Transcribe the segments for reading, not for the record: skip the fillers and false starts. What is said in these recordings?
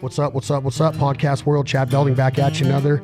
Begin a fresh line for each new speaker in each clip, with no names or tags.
What's up? Podcast world, Chad Belding back at you. Another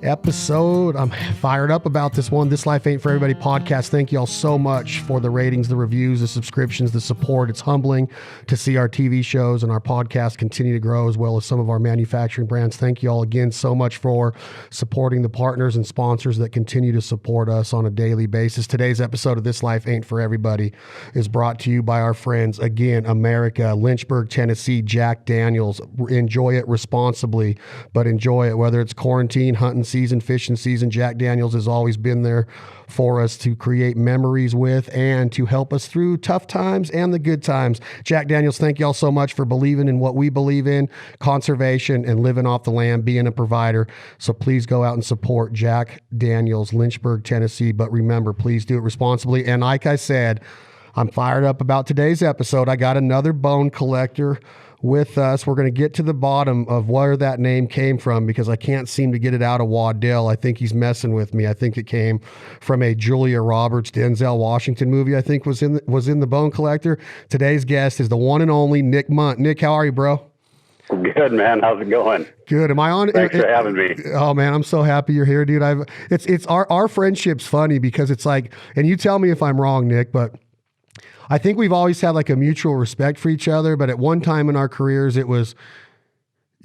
episode. I'm fired up about this one. This Life Ain't For Everybody podcast. Thank you all so much for the ratings, the reviews, the subscriptions, the support. It's humbling to see our TV shows and our podcast continue to grow, as well as some of our manufacturing brands. Thank you all again so much for supporting the partners and sponsors that continue to support us on a daily basis. Today's episode of This Life Ain't For Everybody is brought to you by our friends, again, America, Lynchburg, Tennessee, Jack Daniels. Enjoy it responsibly, but enjoy it, whether it's quarantine, hunting season, fishing season. Jack Daniels has always been there for us to create memories with and to help us through tough times and the good times. Jack Daniels, thank you all so much for believing in what we believe in, conservation and living off the land, being a provider. So please go out and support Jack Daniels, Lynchburg, Tennessee. But remember, please do it responsibly. And like I said, I'm fired up about today's episode. I got another bone collector with us. We're going to get to the bottom of where that name came from, because I can't seem to get it out of Waddell. I think he's messing with me. I think it came from a Julia Roberts, Denzel Washington movie, I think was in the Bone Collector. Today's guest is the one and only Nick Mundt. Nick, how are you, bro?
Good, man. How's it going?
Good. Am I on?
Thanks for having me.
Oh man, I'm so happy you're here, dude. It's our friendship's funny because it's like, and you tell me if I'm wrong, Nick, but I think we've always had like a mutual respect for each other, but at one time in our careers, it was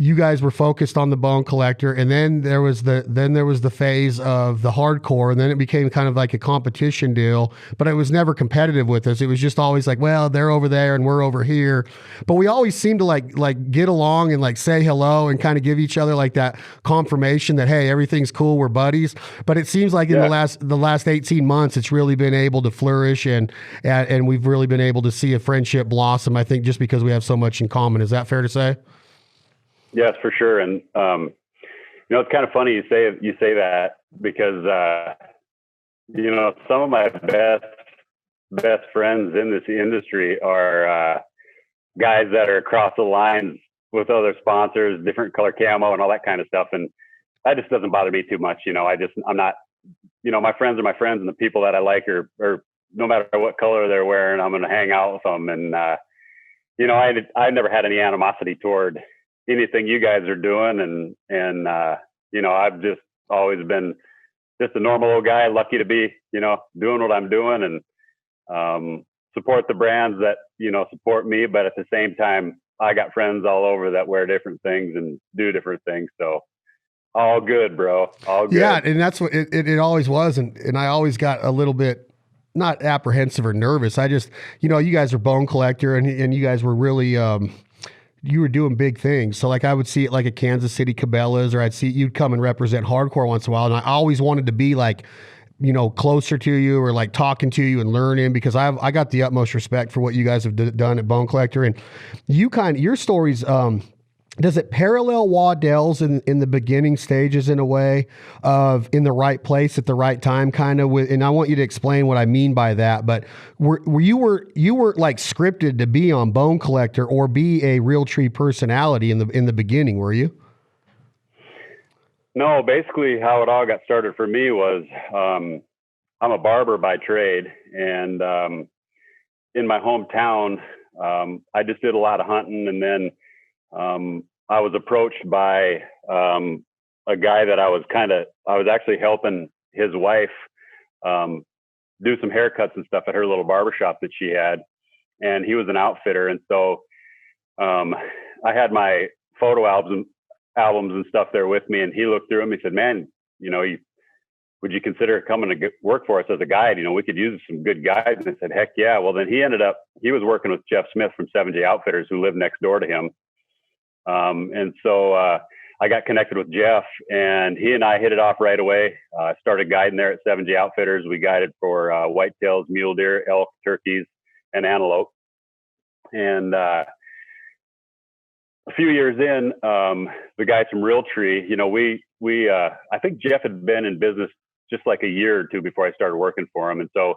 you guys were focused on the Bone Collector, and then there was the phase of the hardcore, and then it became kind of like a competition deal, but it was never competitive with us. It was just always like, well, they're over there and we're over here. But we always seemed to like get along and like say hello and kind of give each other like that confirmation that, hey, everything's cool, we're buddies. But it seems like in the last 18 months, it's really been able to flourish and we've really been able to see a friendship blossom, I think, just because we have so much in common. Is that fair to say?
Yes, for sure. And, it's kind of funny you say that because, some of my best friends in this industry are guys that are across the lines with other sponsors, different color camo and all that kind of stuff. And that just doesn't bother me too much. I'm not, my friends are my friends, and the people that I like are no matter what color they're wearing, I'm going to hang out with them. And, I never had any animosity toward anything you guys are doing. And I've just always been just a normal old guy, lucky to be, doing what I'm doing, and support the brands that, support me. But at the same time, I got friends all over that wear different things and do different things. So all good, bro. All good.
Yeah. And that's what it always was. And I always got a little bit, not apprehensive or nervous. I just, you guys are Bone Collector, and you guys were really, you were doing big things. So like I would see it like a Kansas City Cabela's, or I'd see you'd come and represent hardcore once in a while. And I always wanted to be like, closer to you, or like talking to you and learning, because I got the utmost respect for what you guys have done at Bone Collector. And your stories, does it parallel Waddell's in the beginning stages in a way of in the right place at the right time, kind of with, and I want you to explain what I mean by that, but you were like scripted to be on Bone Collector or be a Realtree personality in the beginning, were you?
No, basically how it all got started for me was, I'm a barber by trade, and in my hometown, I just did a lot of hunting, and then I was approached by a guy that I was actually helping his wife do some haircuts and stuff at her little barbershop that she had. And he was an outfitter. And so I had my photo albums and stuff there with me. And he looked through them. He said, man, would you consider coming to work for us as a guide? We could use some good guides. And I said, heck yeah. Well, then he was working with Jeff Smith from 7J Outfitters, who lived next door to him. And so I got connected with Jeff, and he and I hit it off right away. Started guiding there at 7J Outfitters. We guided for whitetails, mule deer, elk, turkeys, and antelope. And a few years in, the guys from Realtree, I think Jeff had been in business just like a year or two before I started working for him. And so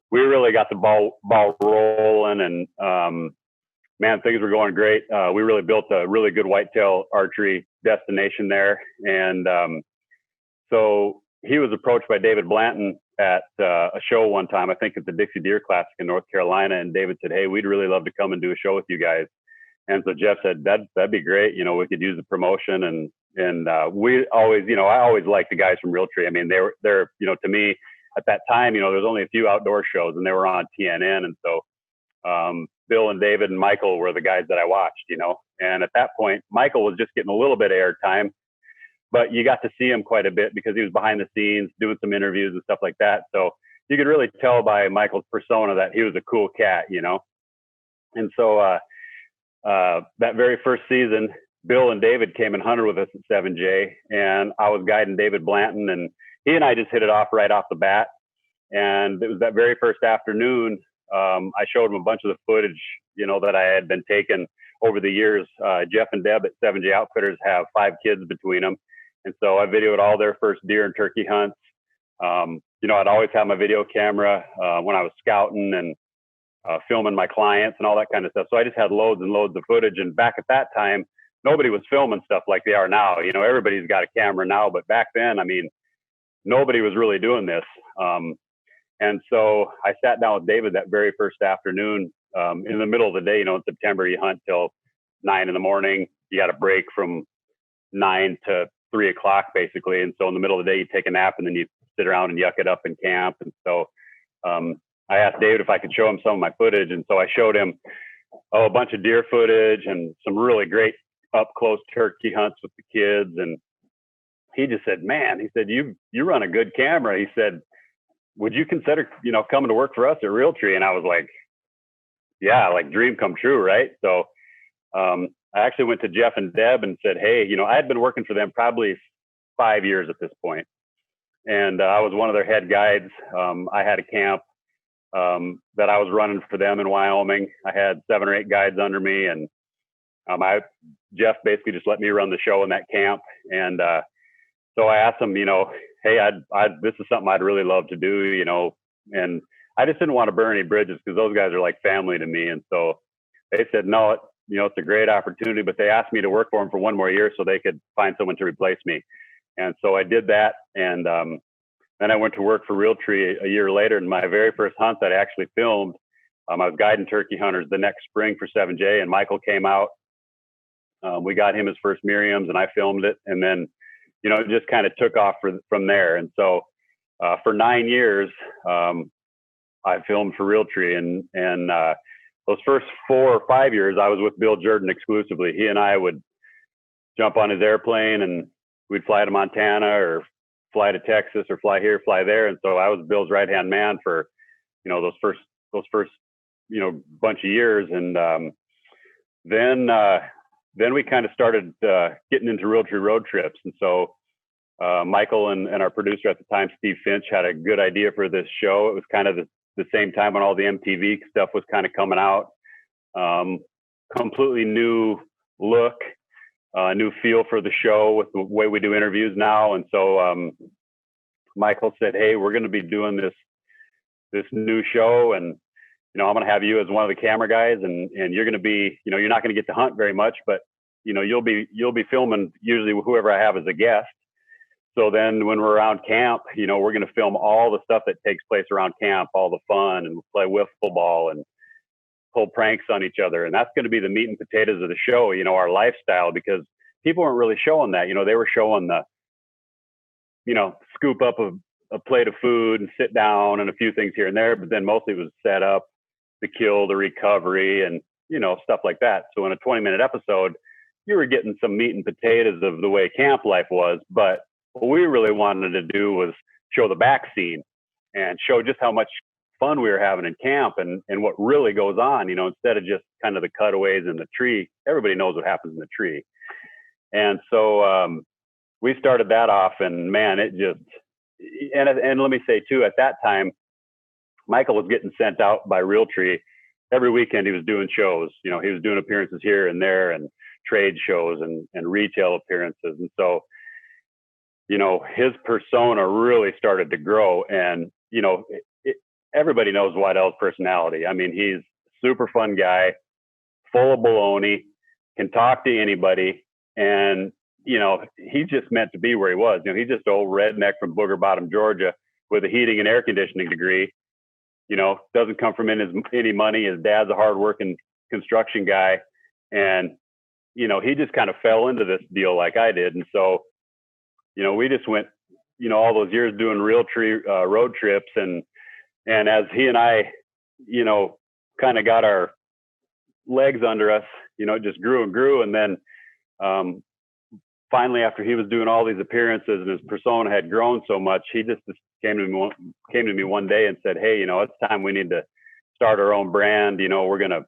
we really got the ball rolling, and man, things were going great. We really built a really good whitetail archery destination there. And so he was approached by David Blanton at a show one time, I think at the Dixie Deer Classic in North Carolina. And David said, hey, we'd really love to come and do a show with you guys. And so Jeff said, that'd be great. You know, we could use the promotion. And we always, you know, I always liked the guys from Realtree. I mean, they're, you know, to me at that time, you know, there's only a few outdoor shows and they were on TNN. And so, Bill and David and Michael were the guys that I watched, you know, and at that point, Michael was just getting a little bit of airtime, but you got to see him quite a bit because he was behind the scenes doing some interviews and stuff like that. So you could really tell by Michael's persona that he was a cool cat, you know? And so, that very first season, Bill and David came and hunted with us at 7J, and I was guiding David Blanton, and he and I just hit it off right off the bat. And it was that very first afternoon, I showed him a bunch of the footage, you know, that I had been taking over the years. Jeff and Deb at 7J Outfitters have 5 kids between them. And so I videoed all their first deer and turkey hunts. You know, I'd always have my video camera when I was scouting and filming my clients and all that kind of stuff. So I just had loads and loads of footage. And back at that time, nobody was filming stuff like they are now. You know, everybody's got a camera now, but back then, I mean, nobody was really doing this. And so I sat down with David that very first afternoon, in the middle of the day. You know, in September, you hunt till 9 in the morning. You got a break from 9 to 3 o'clock basically. And so in the middle of the day, you take a nap and then you sit around and yuck it up in camp. And so, I asked David if I could show him some of my footage. And so I showed him, a bunch of deer footage and some really great up close turkey hunts with the kids. And he just said, man, he said, you run a good camera. He said, would you consider, you know, coming to work for us at Realtree? And I was like, yeah, like dream come true. Right. So, I actually went to Jeff and Deb and said, hey, you know, I had been working for them probably 5 years at this point. And I was one of their head guides. I had a camp that I was running for them in Wyoming. I had 7 or 8 guides under me, and Jeff basically just let me run the show in that camp. And so I asked him, you know, hey, this is something I'd really love to do, you know, and I just didn't want to burn any bridges because those guys are like family to me. And so they said, no, you know, it's a great opportunity, but they asked me to work for them for 1 more year so they could find someone to replace me. And so I did that. And then I went to work for Realtree a year later. And my very first hunt that I actually filmed, I was guiding turkey hunters the next spring for 7J, and Michael came out. We got him his first Miriams, and I filmed it. And then, you know, it just kind of took off from there. And so for 9 years, I filmed for Realtree. And those first 4 or 5 years, I was with Bill Jordan exclusively. He and I would jump on his airplane and we'd fly to Montana or fly to Texas or fly here, fly there. And so I was Bill's right-hand man for, you know, those first, you know, bunch of years. And then we kind of started getting into Realtree road trips. And so Michael and our producer at the time, Steve Finch, had a good idea for this show. It was kind of the same time when all the MTV stuff was kind of coming out. Completely new look, new feel for the show with the way we do interviews now. And so Michael said, hey, we're going to be doing this new show, and you know, I'm going to have you as one of the camera guys, and you're going to be, you know, you're not going to get to hunt very much, but you know, you'll be filming usually whoever I have as a guest. So then when we're around camp, you know, we're going to film all the stuff that takes place around camp, all the fun, and play wiffle ball and pull pranks on each other. And that's going to be the meat and potatoes of the show, you know, our lifestyle, because people weren't really showing that. You know, they were showing the, you know, scoop up a plate of food and sit down and a few things here and there, but then mostly it was set up, the kill, the recovery, and, you know, stuff like that. So in a 20-minute episode, you were getting some meat and potatoes of the way camp life was. But what we really wanted to do was show the back scene and show just how much fun we were having in camp and what really goes on, you know, instead of just kind of the cutaways in the tree. Everybody knows what happens in the tree. And so we started that off, and man, it just, and let me say too, at that time, Michael was getting sent out by Realtree every weekend. He was doing shows, you know, he was doing appearances here and there and trade shows and retail appearances. And so, you know, his persona really started to grow. And, you know, everybody knows Waddell's personality. I mean, he's a super fun guy, full of baloney, can talk to anybody. And, you know, he's just meant to be where he was. You know, he's just an old redneck from Booger Bottom, Georgia, with a heating and air conditioning degree. You know, doesn't come from any money. His dad's a hardworking construction guy. And, he just kind of fell into this deal like I did. And so, we just went, all those years doing Realtree road trips. And as he and I, kind of got our legs under us, it just grew and grew. And then finally, after he was doing all these appearances and his persona had grown so much, he just came to me one day and said, "Hey, it's time we need to start our own brand. We're going to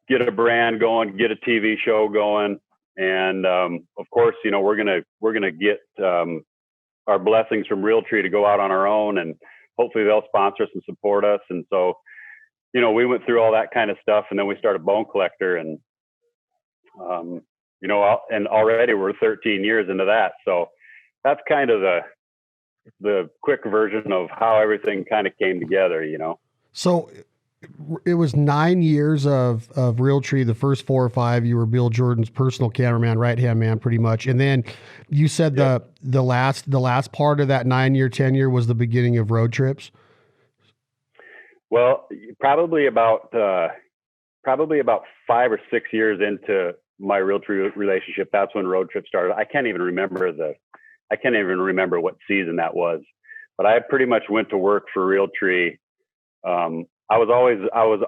get a brand going, get a TV show going. And of course, we're going to get our blessings from Realtree to go out on our own, and hopefully they'll sponsor us and support us." And so, we went through all that kind of stuff, and then we started Bone Collector, and and already we're 13 years into that. So that's kind of the quick version of how everything kind of came together,
So it was 9 years of Realtree. The first 4 or 5, you were Bill Jordan's personal cameraman, right-hand man, pretty much. And then you said the last part of that 9-year tenure was the beginning of Road Trips.
Well, probably about 5 or 6 years into my Realtree relationship, that's when Road Trip started. I can't even remember what season that was, but I pretty much went to work for Realtree. I was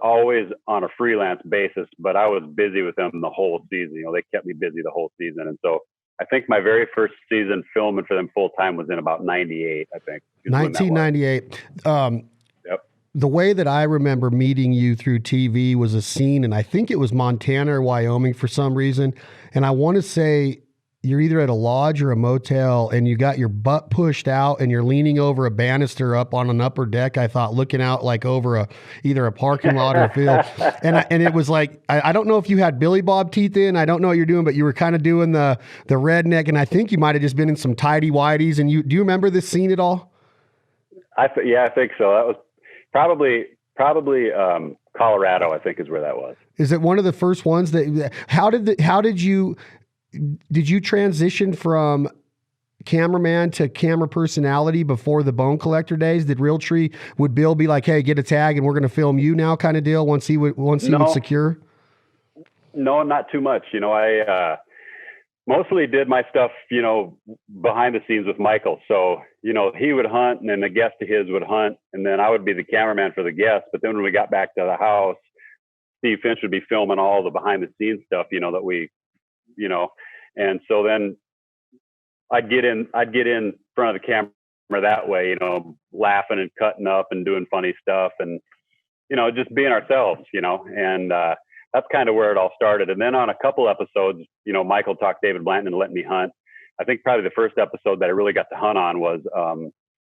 always on a freelance basis, but I was busy with them the whole season. They kept me busy the whole season. And so I think my very first season filming for them full time was in about 98, I think.
1998.
Yep.
The way that I remember meeting you through TV was a scene, and I think it was Montana or Wyoming for some reason. And I want to say you're either at a lodge or a motel, and you got your butt pushed out and you're leaning over a banister up on an upper deck, I thought, looking out like over either a parking lot or a field. And it was like, I don't know if you had Billy Bob teeth in, I don't know what you're doing, but you were kind of doing the redneck. And I think you might've just been in some tidy whities. And do you remember this scene at all?
I think so. That was probably Colorado, I think is where that was.
Is it one of the first ones how did you transition from cameraman to camera personality before the Bone Collector days? Did Realtree, would Bill be like, "Hey, get a tag and we're going to film you now," kind of deal once he would secure?
No, not too much. I mostly did my stuff, behind the scenes with Michael. So, he would hunt, and then a guest of his would hunt, and then I would be the cameraman for the guest. But then when we got back to the house, Steve Finch would be filming all the behind the scenes stuff, that we, and so then I'd get in front of the camera that way, laughing and cutting up and doing funny stuff, and, just being ourselves, and that's kind of where it all started. And then on a couple episodes, Michael talked David Blanton and let me hunt. I think probably the first episode that I really got to hunt on was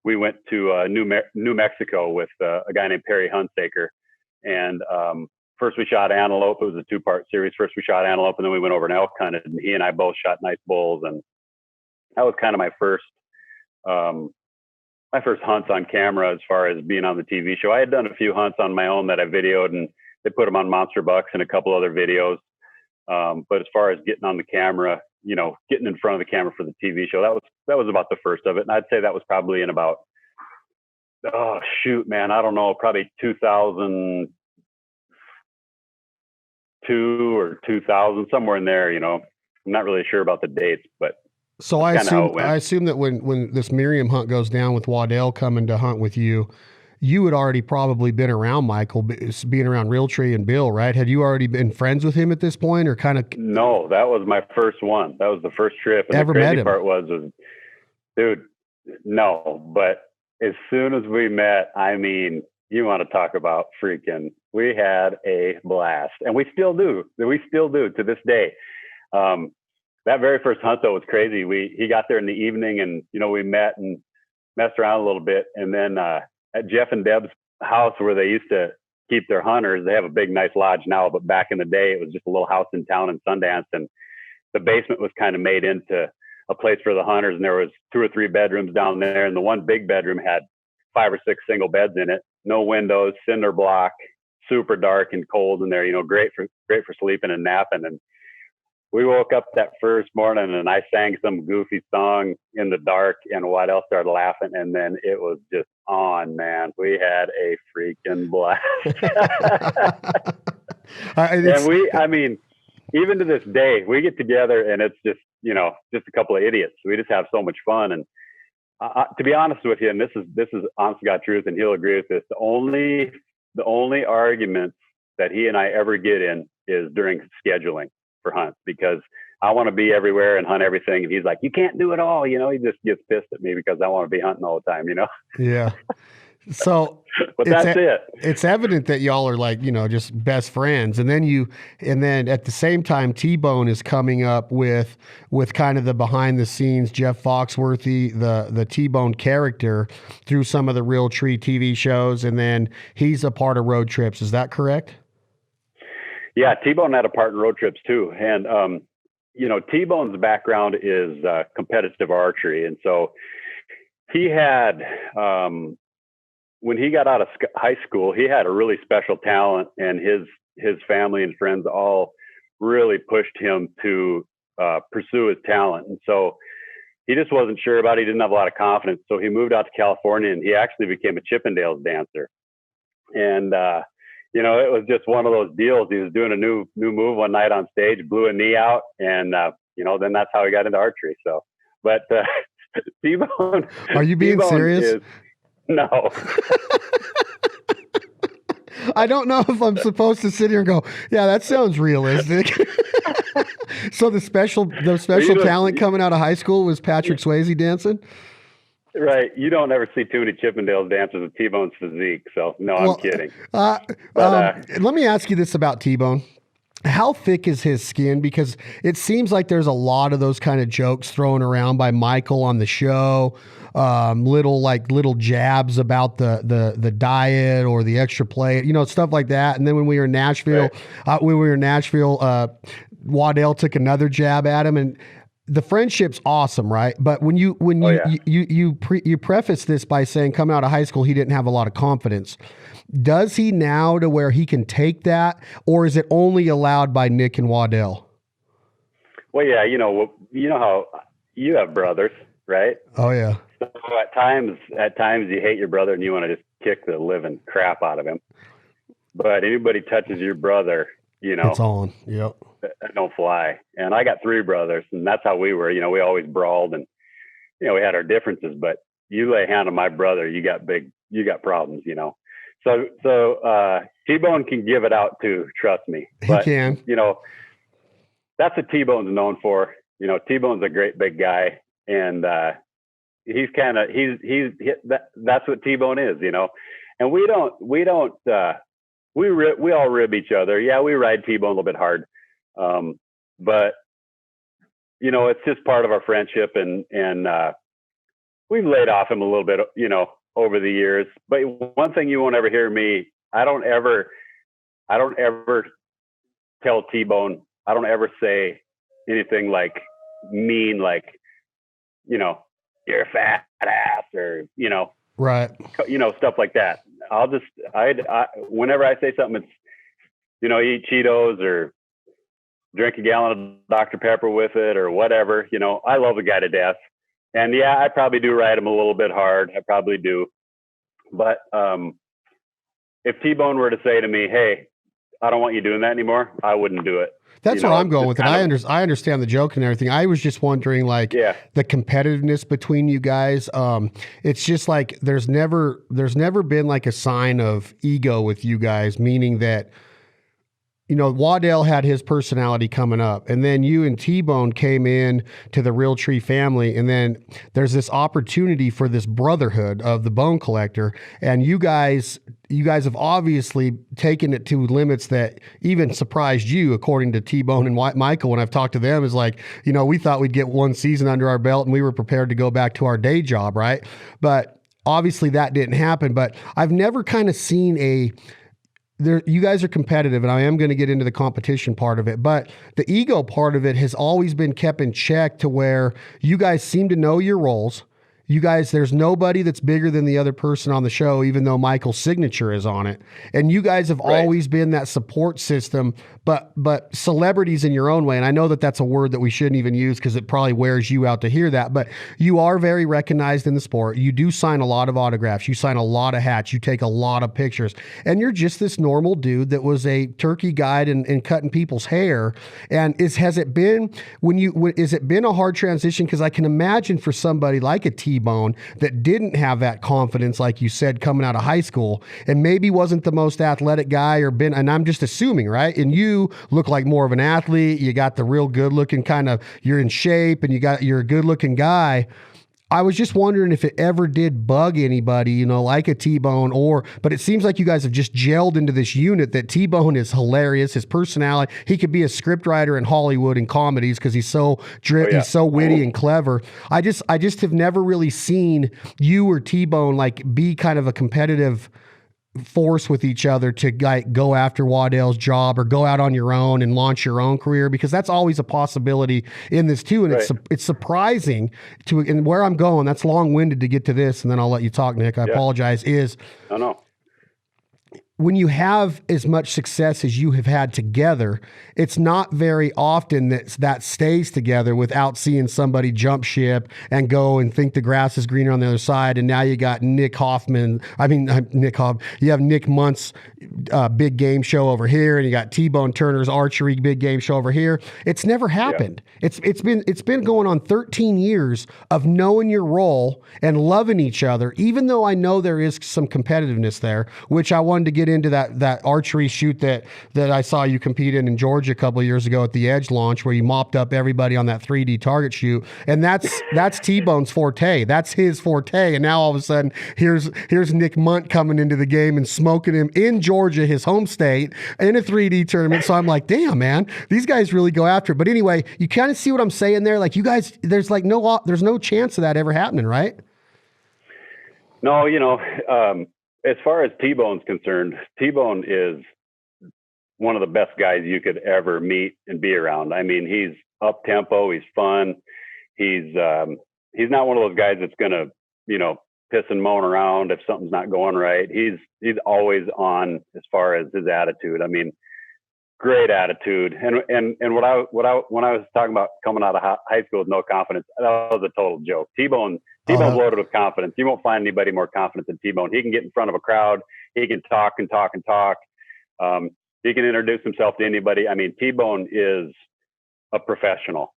we went to New Mexico with a guy named Perry Hunsaker. And first we shot antelope. It was a 2-part series. First we shot antelope, and then we went over and elk hunted. And he and I both shot nice bulls. And that was kind of my first hunts on camera as far as being on the TV show. I had done a few hunts on my own that I videoed, and they put them on Monster Bucks and a couple other videos. But as far as getting on the camera, getting in front of the camera for the TV show, that was about the first of it. And I'd say that was probably in about, I don't know, probably 2002 or 2000, somewhere in there. I'm not really sure about the dates, but
so I assume that when this Miriam hunt goes down with Waddell coming to hunt with you, you had already probably been around Michael, being around Realtree and Bill, right? Had you already been friends with him at this point, or kind of?
No, that was my first one. That was the first trip. And
ever
the crazy
met him?
Part was, dude, no. But as soon as we met, I mean, you want to talk about freaking, we had a blast, and we still do to this day. That very first hunt though was crazy. He got there in the evening, and we met and messed around a little bit, and then at Jeff and Deb's house where they used to keep their hunters, they have a big nice lodge now, but back in the day it was just a little house in town in Sundance, and the basement was kind of made into a place for the hunters, and there was 2 or 3 bedrooms down there, and the one big bedroom had 5 or 6 single beds in it, no windows, cinder block, super dark and cold in there, great for sleeping and napping. And we woke up that first morning, and I sang some goofy song in the dark, and Waddell started laughing, and then it was just on, man. We had a freaking blast. even to this day, we get together and it's just, just a couple of idiots. We just have so much fun. And to be honest with you, and this is honest to God truth, and he'll agree with this. The only arguments that he and I ever get in is during scheduling for hunts, because I want to be everywhere and hunt everything. And he's like, you can't do it all. He just gets pissed at me because I want to be hunting all the time,
Yeah. So,
but that's it.
It's evident that y'all are like, just best friends. And then at the same time, T-Bone is coming up with kind of the behind the scenes Jeff Foxworthy, the T-Bone character through some of the Real Tree TV shows. And then he's a part of Road Trips. Is that correct?
Yeah. T-Bone had a part in Road Trips too. And, T-Bone's background is competitive archery. And so he had, when he got out of high school, he had a really special talent, and his family and friends all really pushed him to pursue his talent. And so he just wasn't sure about it. He didn't have a lot of confidence. So he moved out to California, and he actually became a Chippendales dancer. And, it was just one of those deals. He was doing a new move one night on stage, blew a knee out, and, then that's how he got into archery. So, but T-Bone.
Are you being serious?
No.
I don't know if I'm supposed to sit here and go, yeah, that sounds realistic. So the special talent coming out of high school was Patrick Swayze dancing?
Right. You don't ever see too many Chippendales dancers with T-Bone's physique. So, no, I'm kidding.
Let me ask you this about T-Bone. How thick is his skin? Because it seems like there's a lot of those kind of jokes thrown around by Michael on the show. Little jabs about the diet or the extra plate, stuff like that. And then when we were in Nashville, Waddell took another jab at him, and the friendship's awesome, right? But when you preface this by saying coming out of high school, he didn't have a lot of confidence. Does he now, to where he can take that, or is it only allowed by Nick and Waddell?
Well, yeah, you know how you have brothers, right?
Oh yeah.
So at times you hate your brother and you want to just kick the living crap out of him. But anybody touches your brother,
it's on. Yep.
That don't fly. And I got 3 brothers, and that's how we were. We always brawled, and we had our differences. But you lay a hand on my brother, you got problems. So T-Bone can give it out too. That's what T-Bone's known for. T-Bone's a great big guy, and that's what T-Bone is. And we all rib each other. Yeah, we ride T-Bone a little bit hard. But it's just part of our friendship, and we've laid off him a little bit, over the years. But one thing you won't ever hear me, I don't ever tell T-Bone, I don't ever say anything mean, you're a fat ass, or,
right.
Stuff like that. Whenever I say something, it's, eat Cheetos or drink a gallon of Dr. Pepper with it or whatever. I love the guy to death. And yeah, I probably do ride him a little bit hard. I probably do. But if T-Bone were to say to me, hey, I don't want you doing that anymore, I wouldn't do it.
That's where I'm going with it. I understand the joke and everything. I was just wondering, the competitiveness between you guys. It's just like there's never been a sign of ego with you guys, meaning that, Waddell had his personality coming up, and then you and T-Bone came in to the Real Tree family, and then there's this opportunity for this brotherhood of the bone collector, and you guys have obviously taken it to limits that even surprised you, according to T-Bone and Michael. When I've talked to them, is we thought we'd get 1 season under our belt, and we were prepared to go back to our day job, right? But obviously that didn't happen. But I've never kind of seen you guys are competitive, and I am going to get into the competition part of it, but the ego part of it has always been kept in check, to where you guys seem to know your roles. You guys, there's nobody that's bigger than the other person on the show, even though Michael's signature is on it. And you guys have always been that support system, but celebrities in your own way. And I know that that's a word that we shouldn't even use because it probably wears you out to hear that, but you are very recognized in the sport. You do sign a lot of autographs. You sign a lot of hats. You take a lot of pictures. And you're just this normal dude that was a turkey guide and cutting people's hair. And has it been a hard transition? Because I can imagine for somebody like a T-Bone that didn't have that confidence, like you said, coming out of high school, and maybe wasn't the most athletic guy and I'm just assuming, right? And you look like more of an athlete. You got the real good looking you're in shape and you're a good looking guy. I was just wondering if it ever did bug anybody, like a T-Bone but it seems like you guys have just gelled into this unit that T-Bone is hilarious. His personality, he could be a scriptwriter in Hollywood and comedies because he's so he's so witty and clever. I just have never really seen you or T-Bone be kind of a competitive force with each other to go after Waddell's job or go out on your own and launch your own career, because that's always a possibility in this too. And it's surprising and where I'm going, that's long-winded to get to this. And then I'll let you talk, Nick. I apologize.
No.
When you have as much success as you have had together, it's not very often that stays together without seeing somebody jump ship and go and think the grass is greener on the other side. And now you got Nick Mundt's big game show over here, and you got T-Bone Turner's archery big game show over here. It's never happened. Yeah. It's been going on 13 years of knowing your role and loving each other, even though I know there is some competitiveness there, which I wanted to get into that archery shoot that I saw you compete in Georgia a couple of years ago at the Edge launch, where you mopped up everybody on that 3D target shoot. And that's T-Bone's forte. That's his forte. And now all of a sudden, here's Nick Mundt coming into the game and smoking him in Georgia, his home state, in a 3D tournament. So I'm like, damn, man, these guys really go after it. But anyway, you kind of see what I'm saying there. Like, you guys, there's no chance of that ever happening, right?
No, as far as T-Bone's concerned, T-Bone is one of the best guys you could ever meet and be around. I mean, he's up tempo, he's fun. He's not one of those guys that's going to, piss and moan around if something's not going right. He's always on as far as his attitude. I mean, great attitude. And when I was talking about coming out of high school with no confidence, that was a total joke. T-Bone's loaded with confidence. You won't find anybody more confident than T-Bone. He can get in front of a crowd. He can talk and talk and talk. He can introduce himself to anybody. I mean, T-Bone is a professional.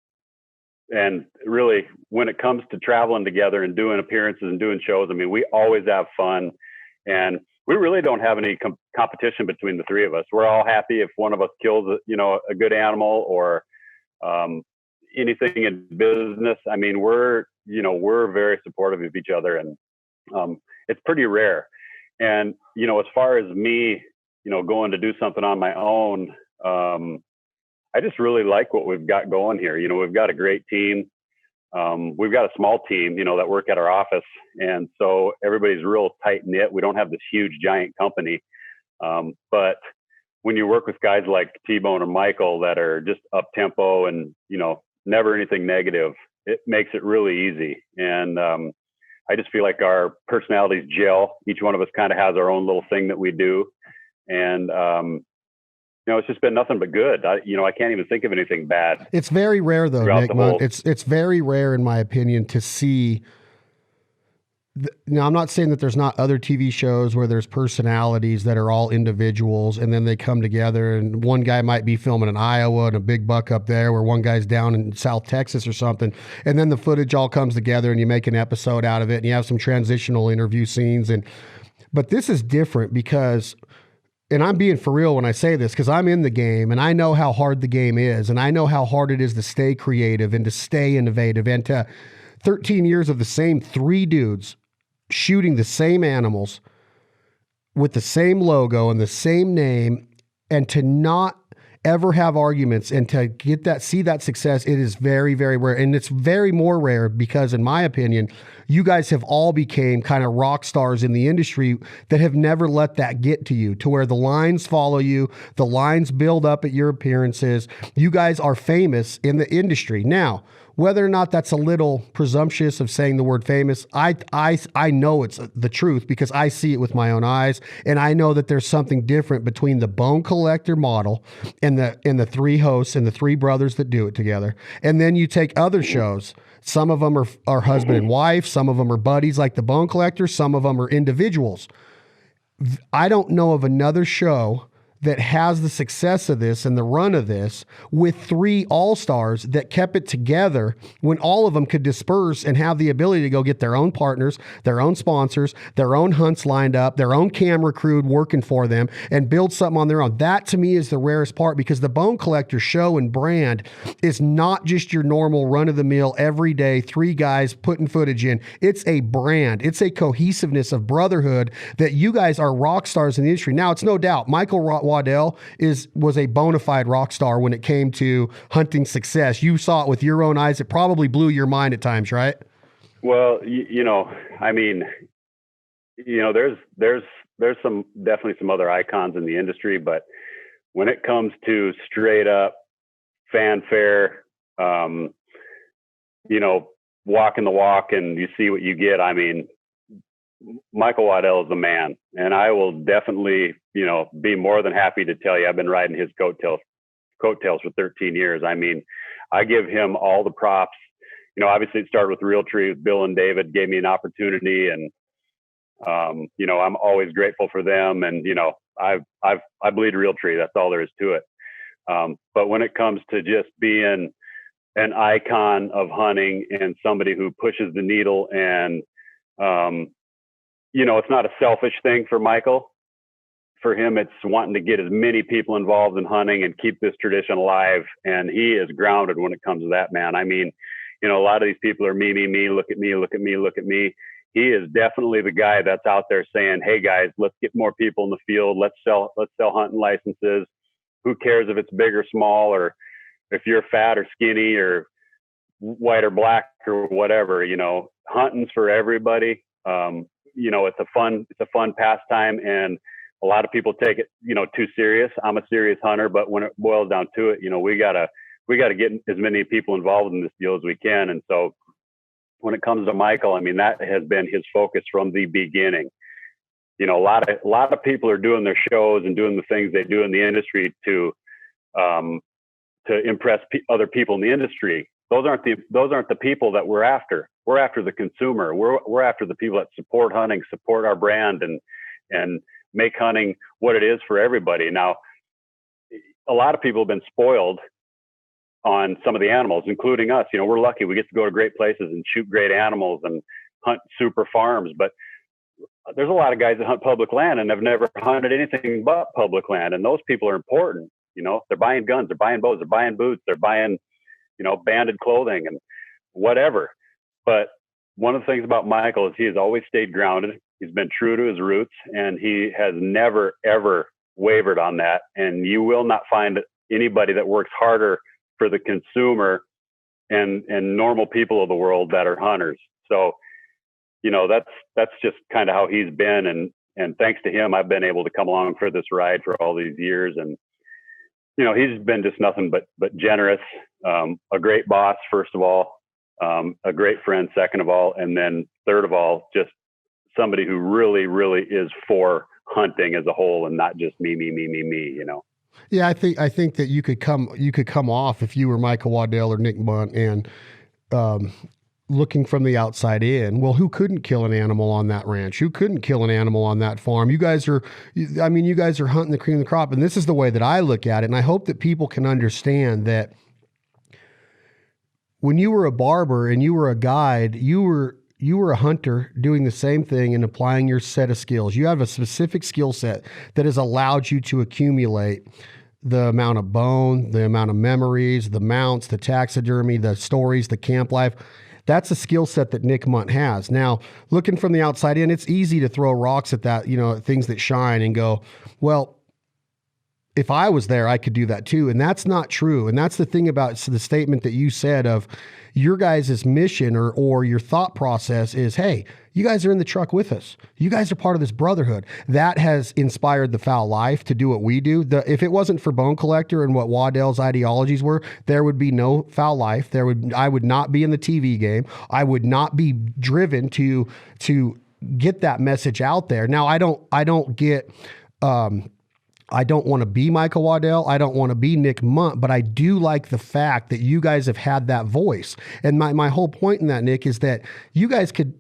And really, when it comes to traveling together and doing appearances and doing shows, I mean, we always have fun. And we really don't have any competition between the three of us. We're all happy if one of us kills, a good animal or anything in business. I mean, we're very supportive of each other, and it's pretty rare. And, as far as me, going to do something on my own, I just really like what we've got going here. We've got a great team. We've got a small team, that work at our office. And so everybody's real tight knit. We don't have this huge giant company. But when you work with guys like T-Bone and Michael that are just up tempo and, never anything negative, it makes it really easy. And I just feel like our personalities gel. Each one of us kind of has our own little thing that we do. And, it's just been nothing but good. I can't even think of anything bad.
It's very rare, though, Nick. It's very rare, in my opinion, to see. Now, I'm not saying that there's not other TV shows where there's personalities that are all individuals, and then they come together, and one guy might be filming in Iowa and a big buck up there, where one guy's down in South Texas or something, and then the footage all comes together, and you make an episode out of it, and you have some transitional interview scenes. But this is different because. And I'm being for real when I say this, because I'm in the game and I know how hard the game is, and I know how hard it is to stay creative and to stay innovative, and to 13 years of the same three dudes shooting the same animals with the same logo and the same name, and to not ever have arguments and to see that success. It is very, very rare. And it's very more rare because, in my opinion, you guys have all became kind of rock stars in the industry that have never let that get to you, to where the lines follow you, the lines build up at your appearances. You guys are famous in the industry. Now, whether or not that's a little presumptuous of saying the word famous, I know it's the truth because I see it with my own eyes, and I know that there's something different between the bone collector model and the three hosts and the three brothers that do it together. And then you take other shows. Some of them are husband and wife. Some of them are buddies like the Bone Collector. Some of them are individuals. I don't know of another show that has the success of this and the run of this with three all-stars that kept it together when all of them could disperse and have the ability to go get their own partners, their own sponsors, their own hunts lined up, their own camera crew working for them, and build something on their own. That to me is the rarest part, because the Bone Collector show and brand is not just your normal run-of-the-mill, everyday three guys putting footage in. It's a brand. It's a cohesiveness of brotherhood that you guys are rock stars in the industry. Now, it's no doubt Michael Waddell was a bona fide rock star when it came to hunting success. You saw it with your own eyes. It probably blew your mind at times, right?
Well, I mean, there's definitely some other icons in the industry, but when it comes to straight up fanfare, walking the walk and you see what you get. I mean, Michael Waddell is the man, and I will definitely, be more than happy to tell you I've been riding his coattails for 13 years. I mean, I give him all the props. Obviously it started with Realtree. Bill and David gave me an opportunity, and I'm always grateful for them. And I bleed Realtree. That's all there is to it. But when it comes to just being an icon of hunting and somebody who pushes the needle, and it's not a selfish thing for Michael. For him, it's wanting to get as many people involved in hunting and keep this tradition alive. And he is grounded when it comes to that, man. I mean, a lot of these people are me, look at me, look at me, look at me. He is definitely the guy that's out there saying, hey guys, let's get more people in the field. Let's sell hunting licenses. Who cares if it's big or small, or if you're fat or skinny or white or black or whatever, hunting's for everybody. It's a fun pastime, and a lot of people take it, too serious. I'm a serious hunter, but when it boils down to it, we gotta get as many people involved in this deal as we can. And so when it comes to Michael, I mean, that has been his focus from the beginning. A lot of people are doing their shows and doing the things they do in the industry to impress other people in the industry. Those aren't the people that we're after. We're after the consumer. We're after the people that support hunting, support our brand, and make hunting what it is for everybody. Now, a lot of people have been spoiled on some of the animals, including us. We're lucky. We get to go to great places and shoot great animals and hunt super farms. But there's a lot of guys that hunt public land and have never hunted anything but public land. And those people are important. They're buying guns, they're buying bows, they're buying boots, they're buying, banded clothing and whatever. But one of the things about Michael is he has always stayed grounded. He's been true to his roots, and he has never, ever wavered on that. And you will not find anybody that works harder for the consumer and normal people of the world that are hunters. So, that's just kind of how he's been. And thanks to him, I've been able to come along for this ride for all these years. And, he's been just nothing but generous, a great boss, first of all, a great friend, second of all, and then third of all, just somebody who really, really is for hunting as a whole and not just me.
Yeah, I think that you could come off, if you were Michael Waddell or Nick Mundt, and looking from the outside in, well, who couldn't kill an animal on that ranch? Who couldn't kill an animal on that farm? You guys are hunting the cream of the crop. And this is the way that I look at it. And I hope that people can understand that when you were a barber and you were a guide, you were a hunter doing the same thing and applying your set of skills. You have a specific skill set that has allowed you to accumulate the amount of bone, the amount of memories, the mounts, the taxidermy, the stories, the camp life. That's a skill set that Nick Mundt has. Now, looking from the outside in, it's easy to throw rocks at that, things that shine and go, well, if I was there, I could do that too. And that's not true. And that's the thing about the statement that you said of your guys' mission or your thought process is, hey, you guys are in the truck with us. You guys are part of this brotherhood. That has inspired the Foul Life to do what we do. If it wasn't for Bone Collector and what Waddell's ideologies were, there would be no Foul Life. I would not be in the TV game. I would not be driven to get that message out there. Now, I don't want to be Michael Waddell. I don't want to be Nick Mundt, but I do like the fact that you guys have had that voice. And my whole point in that, Nick, is that you guys could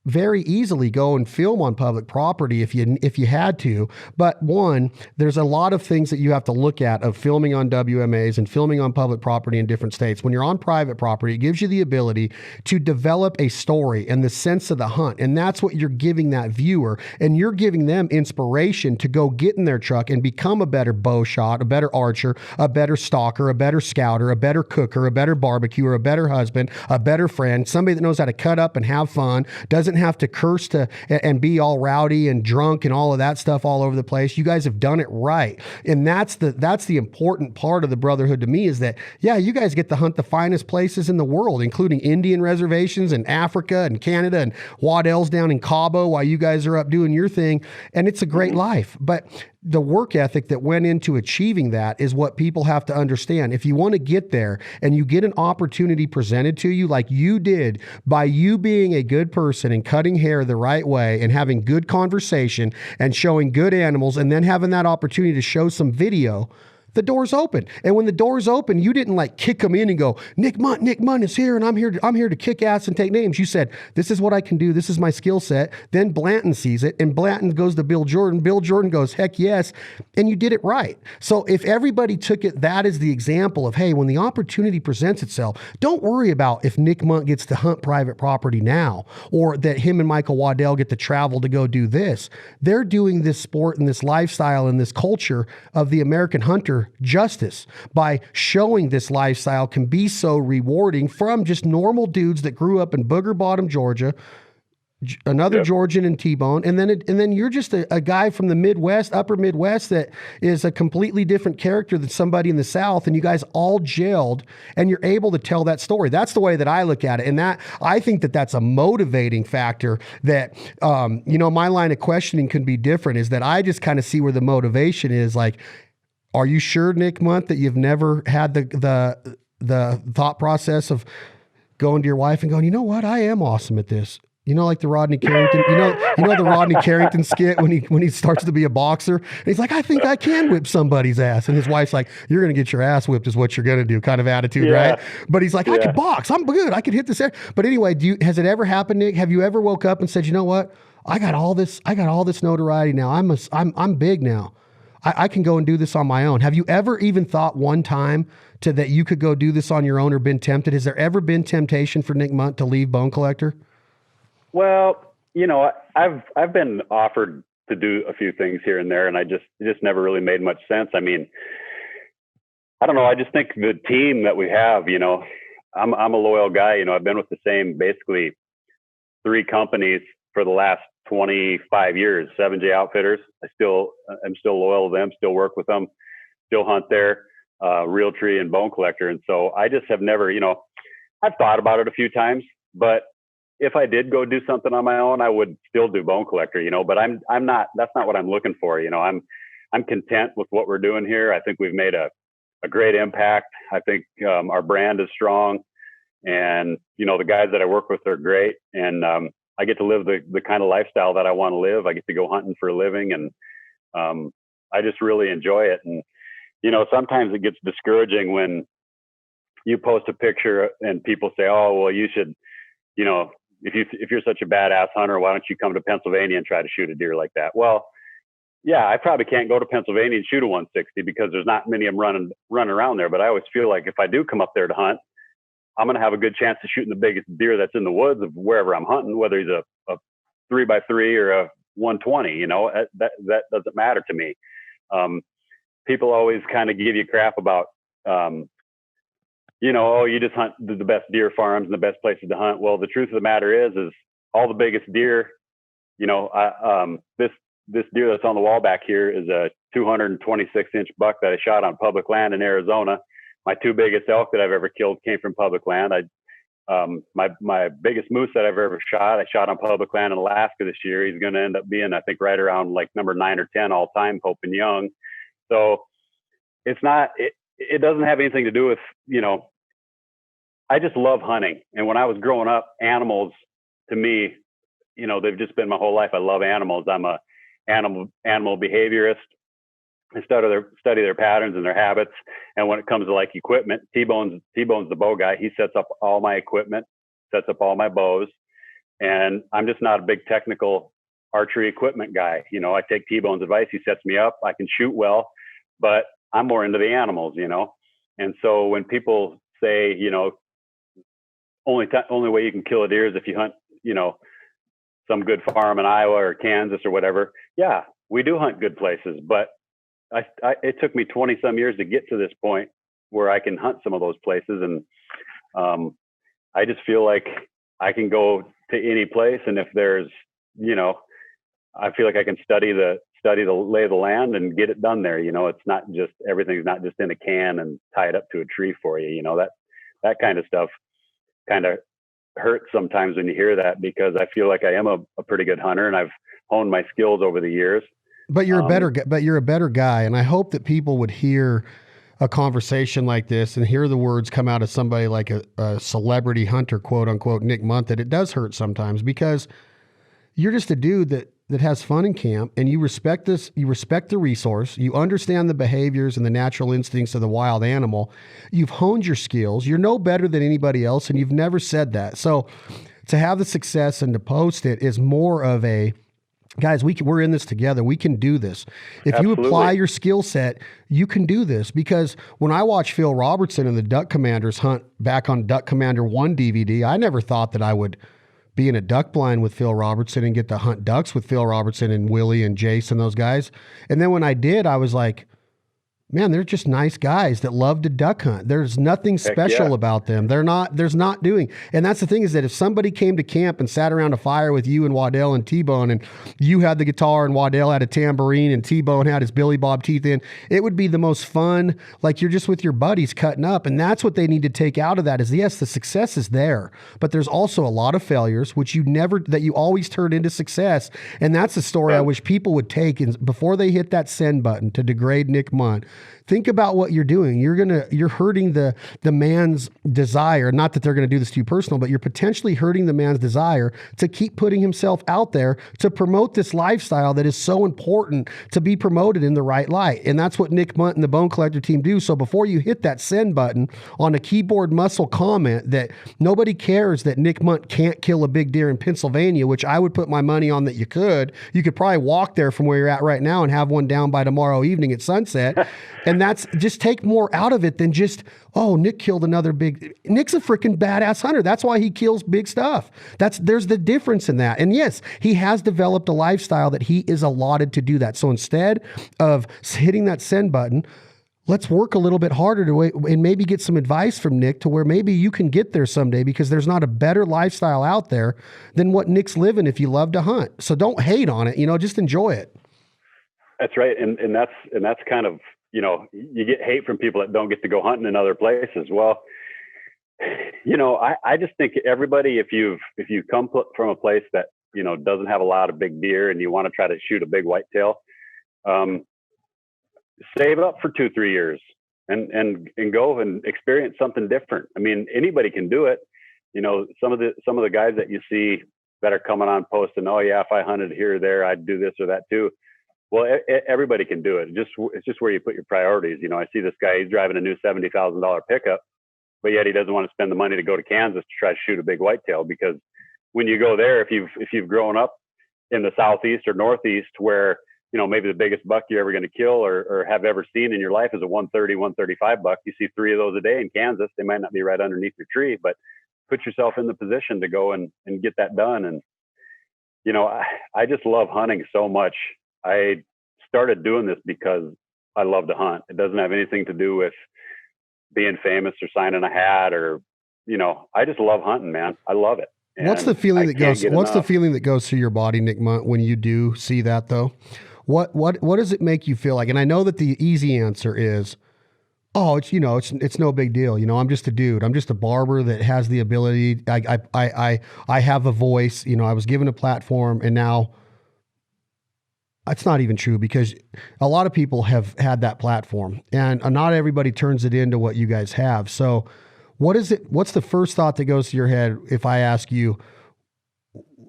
very easily go and film on public property if you had to. But one, there's a lot of things that you have to look at of filming on WMAs and filming on public property in different states. When you're on private property, it gives you the ability to develop a story and the sense of the hunt. And that's what you're giving that viewer. And you're giving them inspiration to go get in their truck and become a better bow shot, a better archer, a better stalker, a better scouter, a better cooker, a better barbecuer, a better husband, a better friend, somebody that knows how to cut up and have fun, doesn't have to curse and be all rowdy and drunk and all of that stuff all over the place. You guys have done it right. And that's the important part of the brotherhood to me, is that, yeah, you guys get to hunt the finest places in the world, including Indian reservations and Africa and Canada, and Waddell's down in Cabo while you guys are up doing your thing. And it's a great life. But the work ethic that went into achieving that is what people have to understand. If you want to get there and you get an opportunity presented to you like you did by you being a good person and cutting hair the right way and having good conversation and showing good animals, and then having that opportunity to show some video, the door's open. And when the door's open, you didn't like kick them in and go, Nick Mundt is here, and I'm here to kick ass and take names. You said, this is what I can do. This is my skill set. Then Blanton sees it, and Blanton goes to Bill Jordan. Bill Jordan goes, heck yes. And you did it right. So if everybody took it, that is the example of, hey, when the opportunity presents itself, don't worry about if Nick Mundt gets to hunt private property now, or that him and Michael Waddell get to travel to go do this. They're doing this sport and this lifestyle and this culture of the American hunter justice by showing this lifestyle can be so rewarding from just normal dudes that grew up in Booger Bottom, Georgia, another Georgian in T-Bone. And then you're just a guy from the Midwest, upper Midwest, that is a completely different character than somebody in the South. And you guys all gelled, and you're able to tell that story. That's the way that I look at it. And that, I think that that's a motivating factor that, my line of questioning can be different, is that I just kind of see where the motivation is. Like, are you sure, Nick Mundt, that you've never had the thought process of going to your wife and going, you know what, I am awesome at this? Like the Rodney Carrington, the Rodney Carrington skit when he starts to be a boxer, and he's like, I think I can whip somebody's ass, and his wife's like, you're going to get your ass whipped is what you're going to do, kind of attitude, right? But he's like, I can box, I'm good, I can hit this. But anyway, has it ever happened, Nick? Have you ever woke up and said, you know what, I got all this notoriety now. I'm big now. I can go and do this on my own. Have you ever even thought one time that you could go do this on your own, or been tempted? Has there ever been temptation for Nick Mundt to leave Bone Collector?
Well, I've been offered to do a few things here and there, and it just never really made much sense. I mean, I don't know. I just think the team that we have, I'm a loyal guy. I've been with the same basically 3 companies for the last 25 years, 7J Outfitters. I'm still loyal to them, still work with them, still hunt there, Realtree and Bone Collector. And so I just have never, I've thought about it a few times, but if I did go do something on my own, I would still do Bone Collector, but I'm not, that's not what I'm looking for. I'm content with what we're doing here. I think we've made a great impact. I think our brand is strong, and, the guys that I work with are great. And, I get to live the kind of lifestyle that I want to live. I get to go hunting for a living, and I just really enjoy it. And, sometimes it gets discouraging when you post a picture and people say, oh, well, you should, if you're such a badass hunter, why don't you come to Pennsylvania and try to shoot a deer like that? Well, yeah, I probably can't go to Pennsylvania and shoot a 160 because there's not many of them running around there. But I always feel like if I do come up there to hunt, I'm going to have a good chance of shooting the biggest deer that's in the woods of wherever I'm hunting, whether he's a 3x3 or a 120, that doesn't matter to me. People always kind of give you crap about, you just hunt the best deer farms and the best places to hunt. Well, the truth of the matter is all the biggest deer, this deer that's on the wall back here is a 226-inch buck that I shot on public land in Arizona. My 2 biggest elk that I've ever killed came from public land. My biggest moose that I've ever shot, I shot on public land in Alaska this year. He's going to end up being, I think, right around like number 9 or 10 all time, Pope and Young. So it's not, it doesn't have anything to do with, I just love hunting. And when I was growing up, animals to me, they've just been my whole life. I love animals. I'm a animal behaviorist. I study their patterns and their habits. And when it comes to like equipment, T-Bone's the bow guy. He sets up all my equipment, sets up all my bows. And I'm just not a big technical archery equipment guy. I take T-Bone's advice. He sets me up. I can shoot well, but I'm more into the animals, And so when people say, only way you can kill a deer is if you hunt, some good farm in Iowa or Kansas or whatever. Yeah, we do hunt good places, but it took me 20 some years to get to this point where I can hunt some of those places. And I just feel like I can go to any place. And if there's, I feel like I can study the lay of the land and get it done there. It's not just, everything's not just in a can and tie it up to a tree for you. That kind of stuff kind of hurts sometimes when you hear that, because I feel like I am a pretty good hunter and I've honed my skills over the years.
But you're a better guy. And I hope that people would hear a conversation like this and hear the words come out of somebody like a celebrity hunter, quote unquote, Nick Mundt, that it does hurt sometimes, because you're just a dude that has fun in camp, and you respect this, you respect the resource, you understand the behaviors and the natural instincts of the wild animal. You've honed your skills. You're no better than anybody else, and you've never said that. So to have the success and to post it is more of a, guys, we're in this together. We can do this. If
Absolutely.
You apply your skill set, you can do this. Because when I watch Phil Robertson and the Duck Commanders hunt back on Duck Commander 1 DVD, I never thought that I would be in a duck blind with Phil Robertson and get to hunt ducks with Phil Robertson and Willie and Jason, those guys. And then when I did, I was like, man, they're just nice guys that love to duck hunt. There's nothing special about them. There's not doing. And that's the thing, is that if somebody came to camp and sat around a fire with you and Waddell and T-Bone, and you had the guitar and Waddell had a tambourine and T-Bone had his Billy Bob teeth in, it would be the most fun. Like, you're just with your buddies cutting up. And that's what they need to take out of that is, yes, the success is there, but there's also a lot of failures, which that you always turn into success. And that's the story I wish people would take before they hit that send button to degrade Nick Mundt. Think about what you're doing. You're hurting the man's desire. Not that they're going to do this to you personal, but you're potentially hurting the man's desire to keep putting himself out there to promote this lifestyle that is so important to be promoted in the right light. And that's what Nick Mundt and the Bone Collector team do. So before you hit that send button on a keyboard muscle comment that nobody cares that Nick Mundt can't kill a big deer in Pennsylvania, which I would put my money on that you could probably walk there from where you're at right now and have one down by tomorrow evening at sunset. And that's just, take more out of it than just, oh, Nick killed another Nick's a freaking badass hunter. That's why he kills big stuff. There's the difference in that. And yes, he has developed a lifestyle that he is allotted to do that. So instead of hitting that send button, let's work a little bit harder and maybe get some advice from Nick to where maybe you can get there someday, because there's not a better lifestyle out there than what Nick's living if you love to hunt. So don't hate on it, just enjoy it.
That's right. And that's kind of, you get hate from people that don't get to go hunting in other places. Well, I just think everybody, if you come from a place that, doesn't have a lot of big deer and you want to try to shoot a big whitetail, save up for 2-3 years and go and experience something different. I mean, anybody can do it. Some of the guys that you see that are coming on posting, oh yeah, if I hunted here or there, I'd do this or that too. Well, everybody can do it. It's just where you put your priorities. I see this guy, he's driving a new $70,000 pickup, but yet he doesn't want to spend the money to go to Kansas to try to shoot a big whitetail, because when you go there, if you've grown up in the Southeast or Northeast where, maybe the biggest buck you're ever going to kill or have ever seen in your life is a 130, 135 buck. You see 3 of those a day in Kansas. They might not be right underneath your tree, but put yourself in the position to go and get that done. And, I just love hunting so much. I started doing this because I love to hunt. It doesn't have anything to do with being famous or signing a hat or, I just love hunting, man. I love it. And
what's the feeling that goes through your body, Nick Mundt, when you do see that though? What does it make you feel like? And I know that the easy answer is, oh, it's no big deal. I'm just a dude. I'm just a barber that has the ability. I have a voice. I was given a platform, and now that's not even true, because a lot of people have had that platform, and not everybody turns it into what you guys have. So, what's the first thought that goes to your head if I ask you,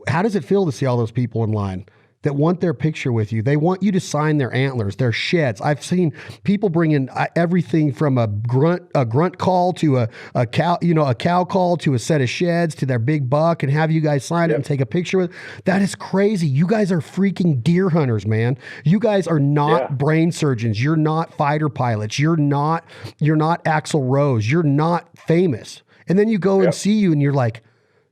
how does it feel to see all those people in line that want their picture with you? They want you to sign their antlers, their sheds. I've seen people bring in everything from a grunt call to a cow call to a set of sheds to their big buck, and have you guys sign it and take a picture with. That is crazy. You guys are freaking deer hunters, man. You guys are not brain surgeons. You're not fighter pilots. You're not Axl Rose. You're not famous. And then you go and see you, and you're like,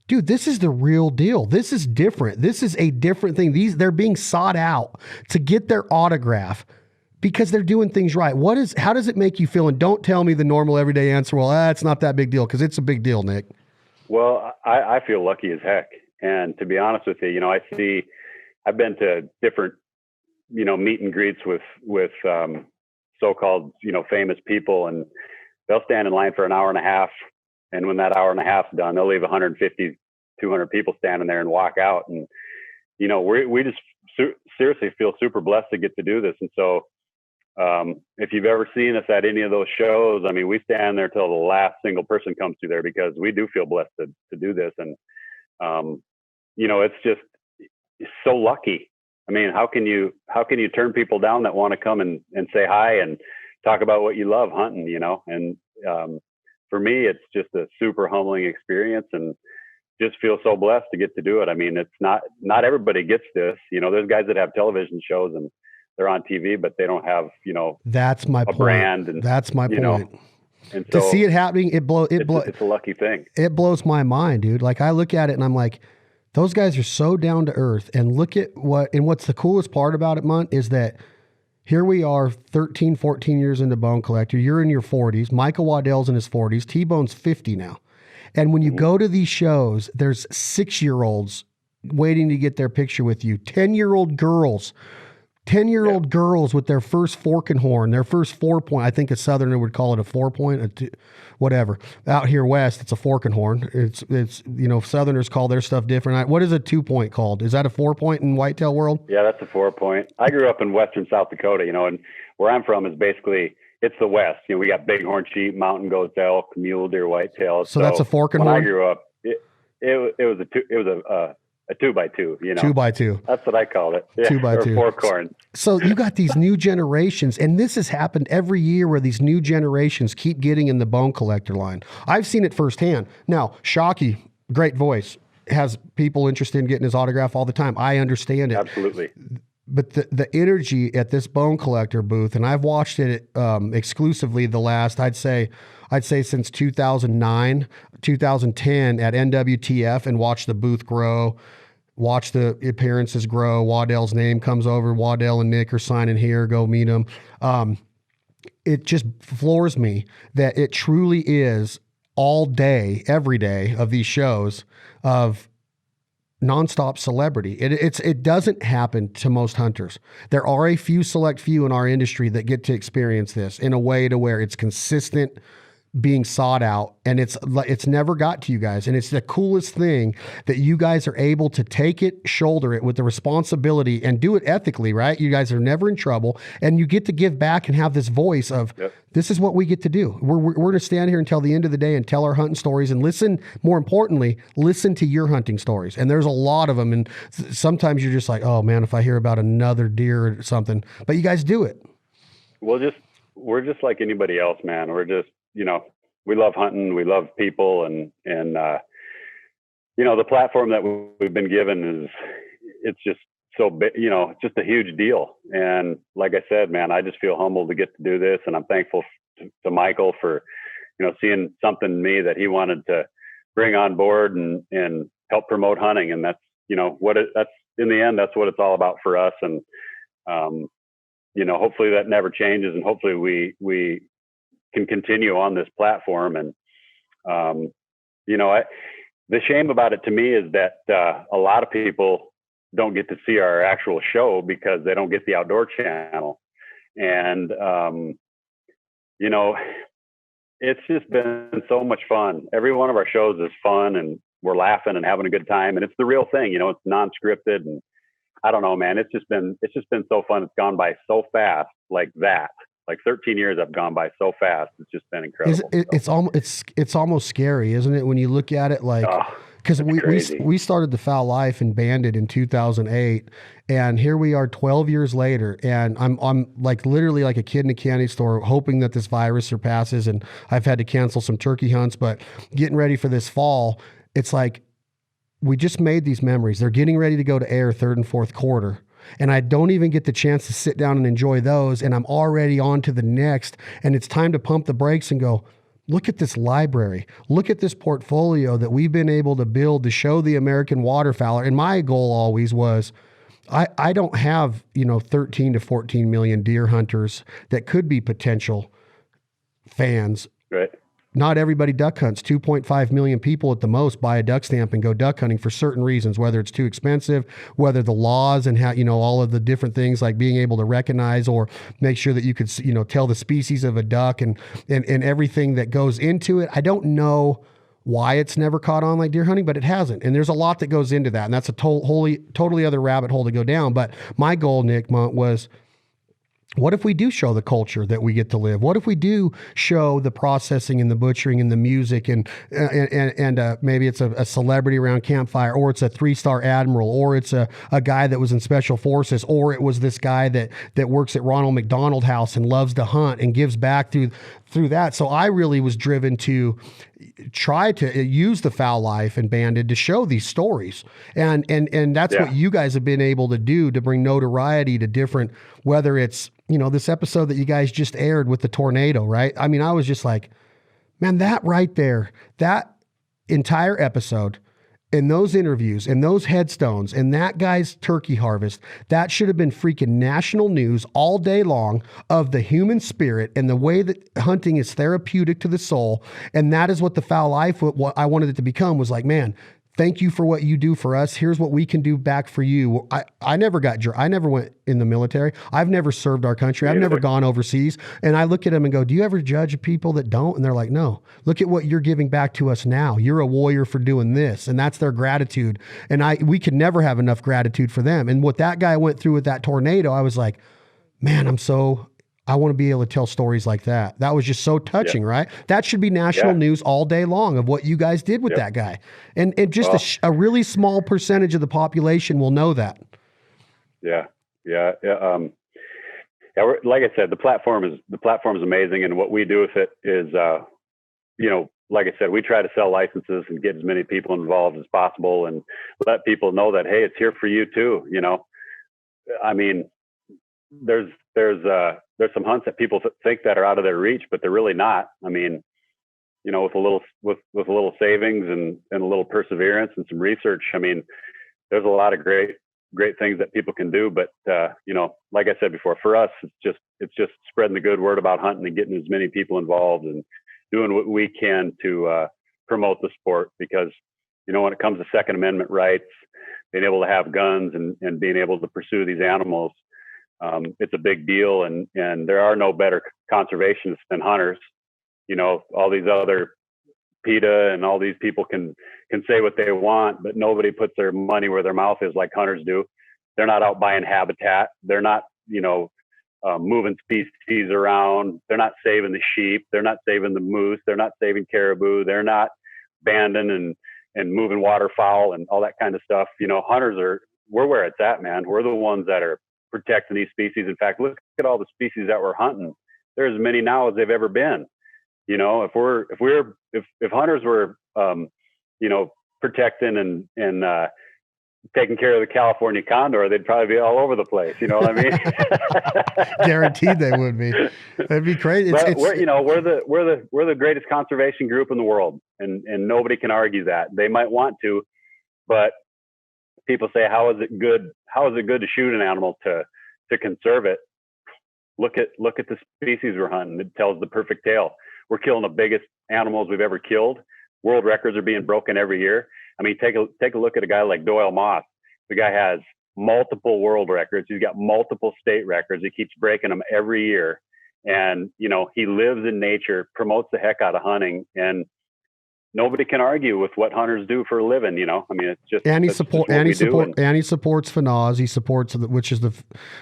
dude, this is the real deal. This is different. This is a different thing. They're being sought out to get their autograph because they're doing things right. How does it make you feel? And don't tell me the normal everyday answer, well, it's not that big deal, because it's a big deal, Nick.
Well, I feel lucky as heck. And to be honest with you, I've been to different, meet and greets with so-called, famous people, and they'll stand in line for an hour and a half. And when that hour and a half is done, they'll leave 150, 200 people standing there and walk out. And, we just seriously feel super blessed to get to do this. And so if you've ever seen us at any of those shows, we stand there till the last single person comes through there, because we do feel blessed to do this. And, it's so lucky. How can you turn people down that want to come and say hi and talk about what you love hunting, And, for me, it's just a super humbling experience, and just feel so blessed to get to do it. It's not everybody gets this. There's guys that have television shows and they're on TV, but they don't have,
that's my point.
Brand. And
that's my point.
And
to
so
see it happening,
it's a lucky thing.
It blows my mind, dude. Like, I look at it and I'm like, those guys are so down to earth. And look at what's the coolest part about it, Mundt, is that here we are 13, 14 years into Bone Collector. You're in your 40s. Michael Waddell's in his 40s. T-Bone's 50 now. And when you go to these shows, there's 6-year-olds waiting to get their picture with you. 10-year-old girls. 10-year-old girls with their first fork and horn, their first 4-point. I think a Southerner would call it a 4-point, whatever. Out here west, it's a fork and horn. It's Southerners call their stuff different. What is a 2-point called? Is that a 4-point in whitetail world?
Yeah, that's a 4-point. I grew up in western South Dakota, and where I'm from is basically, it's the West. We got bighorn sheep, mountain goats, elk, mule deer, whitetail.
So that's a fork and horn?
When I grew up, it was a 2x2,
2x2.
That's what I called it. Yeah,
2x2.
Or fork horn.
So you got these new generations, and this has happened every year where these new generations keep getting in the Bone Collector line. I've seen it firsthand. Now, Shockey, great voice, has people interested in getting his autograph all the time. I understand it.
Absolutely.
But the energy at this Bone Collector booth, and I've watched it exclusively the last, I'd say since 2009, 2010 at NWTF, and watched the booth grow, watch the appearances grow. Waddell's name comes over. Waddell and Nick are signing here. Go meet them. It just floors me that it truly is all day, every day of these shows of nonstop celebrity. It doesn't happen to most hunters. There are a select few in our industry that get to experience this in a way to where it's consistent, being sought out, and it's never got to you guys. And it's the coolest thing that you guys are able to take it, shoulder it with the responsibility, and do it ethically, right? You guys are never in trouble, and you get to give back and have this voice of, this is what we get to do. We're going to stand here until the end of the day and tell our hunting stories, and listen, more importantly, listen to your hunting stories. And there's a lot of them, and sometimes you're just like, oh man, if I hear about another deer or something, but you guys do it.
We're just like anybody else, man. We're just, we love hunting, we love people, and the platform that we've been given it's just so big, it's just a huge deal. And like I said, man, I just feel humbled to get to do this, and I'm thankful to Michael for, seeing something in me that he wanted to bring on board and help promote hunting. And that's, that's in the end, that's what it's all about for us. And, hopefully that never changes, and hopefully we can continue on this platform. And, the shame about it to me is that a lot of people don't get to see our actual show because they don't get the outdoor channel. And, you know, it's just been so much fun. Every one of our shows is fun, and we're laughing and having a good time. And it's the real thing, you know, it's non-scripted. And I don't know, man, it's just been so fun. It's gone by so fast, like that. Like 13 years have gone by so fast. It's just been incredible.
It's almost scary, isn't it? When you look at it, like, because we started the Foul Life and Bandit in 2008, and here we are 12 years later, and I'm like literally like a kid in a candy store, hoping that this virus surpasses. And I've had to cancel some turkey hunts, but getting ready for this fall, it's like we just made these memories. They're getting ready to go to air third and fourth quarter. And I don't even get the chance to sit down and enjoy those. And I'm already on to the next. And it's time to pump the brakes and go, look at this library. Look at this portfolio that we've been able to build to show the American waterfowler. And my goal always was, I don't have, 13 to 14 million deer hunters that could be potential fans.
Right.
Not everybody duck hunts. 2.5 million people at the most buy a duck stamp and go duck hunting for certain reasons, whether it's too expensive, whether the laws and how, all of the different things like being able to recognize or make sure that you could, tell the species of a duck and everything that goes into it. I don't know why it's never caught on like deer hunting, but it hasn't. And there's a lot that goes into that. And that's a totally other rabbit hole to go down. But my goal, Nick Mundt, was, what if we do show the culture that we get to live? What if we do show the processing and the butchering and the music and maybe it's a celebrity around campfire, or it's a 3-star admiral, or it's a guy that was in special forces, or it was this guy that works at Ronald McDonald House and loves to hunt and gives back through that. So I really was driven to try to use the Foul Life and Banded to show these stories. And that's what you guys have been able to do to bring notoriety to different, whether it's, this episode that you guys just aired with the tornado, right? I mean, I was just like, man, that right there, that entire episode and those interviews and those headstones and that guy's turkey harvest, that should have been freaking national news all day long of the human spirit and the way that hunting is therapeutic to the soul. And that is what the Foul Life, what I wanted it to become, was like, man, thank you for what you do for us. Here's what we can do back for you. I never went in the military. I've never served our country. I've never gone overseas. And I look at them and go, do you ever judge people that don't? And they're like, no, look at what you're giving back to us now. You're a warrior for doing this. And that's their gratitude. And we could never have enough gratitude for them. And what that guy went through with that tornado, I was like, man, I want to be able to tell stories like that. That was just so touching, right? That should be national news all day long of what you guys did with that guy. And just a really small percentage of the population will know that.
Yeah. Like I said, the platform is amazing. And what we do with it is, like I said, we try to sell licenses and get as many people involved as possible and let people know that, hey, it's here for you too. I mean, there's some hunts that people think that are out of their reach, but they're really not. I mean, with a little savings and a little perseverance and some research, I mean, there's a lot of great things that people can do. But like I said before, for us, it's just spreading the good word about hunting and getting as many people involved and doing what we can to promote the sport. Because when it comes to Second Amendment rights, being able to have guns and being able to pursue these animals, it's a big deal, and there are no better conservationists than hunters. All these other PETA and all these people can say what they want, but nobody puts their money where their mouth is like hunters do. They're not out buying habitat. They're not, moving species around. They're not saving the sheep. They're not saving the moose. They're not saving caribou. They're not banding and moving waterfowl and all that kind of stuff. Hunters we're where it's at, man. We're the ones that are protecting these species. In fact, look at all the species that we're hunting. There's as many now as they've ever been. If hunters were, protecting and taking care of the California condor, they'd probably be all over the place. You know what I mean?
Guaranteed they would be. That'd be crazy.
We're the greatest conservation group in the world, and nobody can argue that. They might want to, but people say, how is it good to shoot an animal to conserve it? Look at the species we're hunting. It tells the perfect tale. We're killing the biggest animals we've ever killed. World records are being broken every year. I mean, take a look at a guy like Doyle Moss. The guy has multiple world records. He's got multiple state records. He keeps breaking them every year. And, you know, he lives in nature, promotes the heck out of hunting, and nobody can argue with what hunters do for a living. You know, I mean, it's just,
and he supports FNAWS. He supports which is the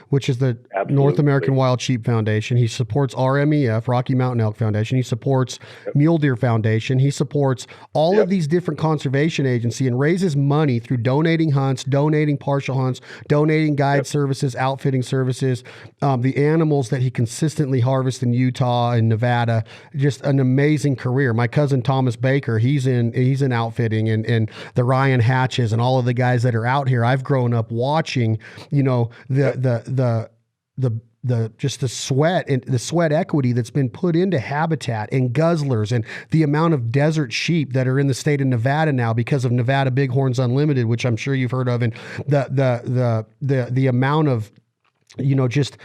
Absolutely.
North American Wild Sheep Foundation. He supports RMEF, Rocky Mountain Elk Foundation. He supports Mule Deer Foundation. He supports all of these different conservation agencies and raises money through donating hunts, donating partial hunts, donating guide services, outfitting services, the animals that he consistently harvests in Utah and Nevada. Just an amazing career. My cousin Thomas Baker, he's in outfitting, and the Ryan Hatches and all of the guys that are out here. I've grown up watching, you know, the just the sweat and the sweat equity that's been put into habitat and guzzlers, and the amount of desert sheep that are in the state of Nevada now because of Nevada Bighorns Unlimited, which I'm sure you've heard of, and the amount of, you know, just,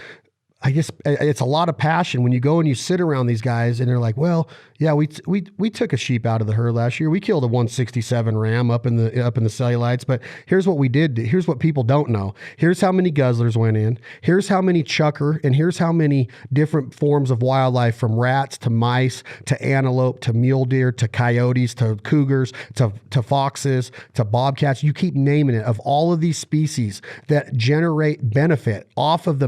I guess it's a lot of passion when you go and you sit around these guys and they're like, well, yeah, we took a sheep out of the herd last year. We killed a 167 ram up in the cellulites, but here's what we did. Here's what people don't know. Here's how many guzzlers went in. Here's how many chucker, and here's how many different forms of wildlife, from rats to mice to antelope to mule deer to coyotes to cougars to foxes to bobcats. You keep naming it, of all of these species that generate benefit off of the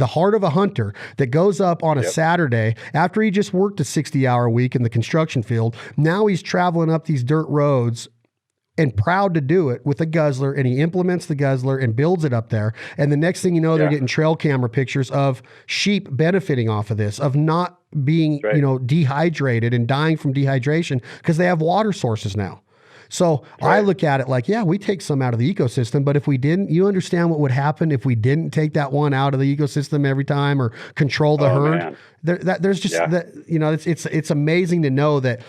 heart of a hunter that goes up on a Saturday after he just worked a 60-hour week in the construction field. Now he's traveling up these dirt roads and proud to do it with a guzzler, and he implements the guzzler and builds it up there. And the next thing you know, they're getting trail camera pictures of sheep benefiting off of this, of not being, you know, dehydrated and dying from dehydration because they have water sources now. So I look at it like, yeah, we take some out of the ecosystem, but if we didn't, you understand what would happen if we didn't take that one out of the ecosystem every time or control the herd. There's just that, you know, it's amazing to know that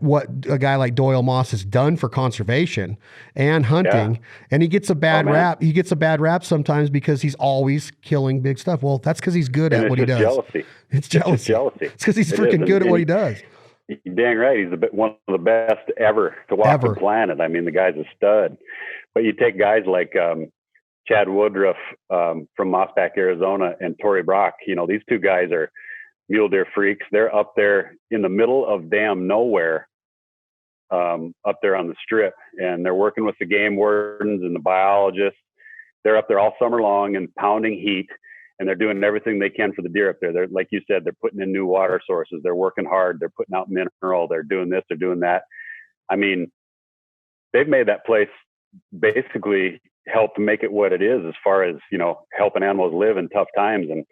what a guy like Doyle Moss has done for conservation and hunting, and he gets a bad rap. He gets a bad rap sometimes because he's always killing big stuff. Well, that's because he's good at what he does.
Jealousy.
It's jealousy. It's because he's freaking good at what he does.
You're dang right. He's one of the best ever to walk the planet. I mean, the guy's a stud. But you take guys like Chad Woodruff from Mossback, Arizona, and Tory Brock. You know, these two guys are mule deer freaks. They're up there in the middle of damn nowhere, up there on the strip, and they're working with the game wardens and the biologists. They're up there all summer long and pounding heat. And they're doing everything they can for the deer up there. They're, like you said, they're putting in new water sources. They're working hard. They're putting out mineral. They're doing this. They're doing that. I mean, they've made that place basically help make it what it is, as far as, you know, helping animals live in tough times. And,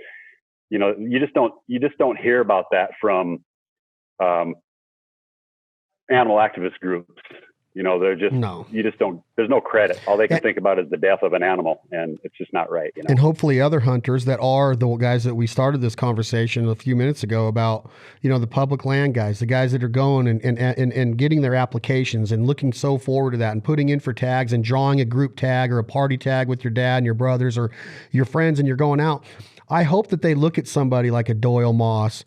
you know, you just don't hear about that from animal activist groups. You know, they're just, you just don't, there's no credit. All they can think about is the death of an animal, and it's just not right. You know?
And hopefully other hunters that are the guys that we started this conversation a few minutes ago about, you know, the public land guys, the guys that are going and getting their applications and looking so forward to that and putting in for tags and drawing a group tag or a party tag with your dad and your brothers or your friends, and you're going out. I hope that they look at somebody like a Doyle Moss,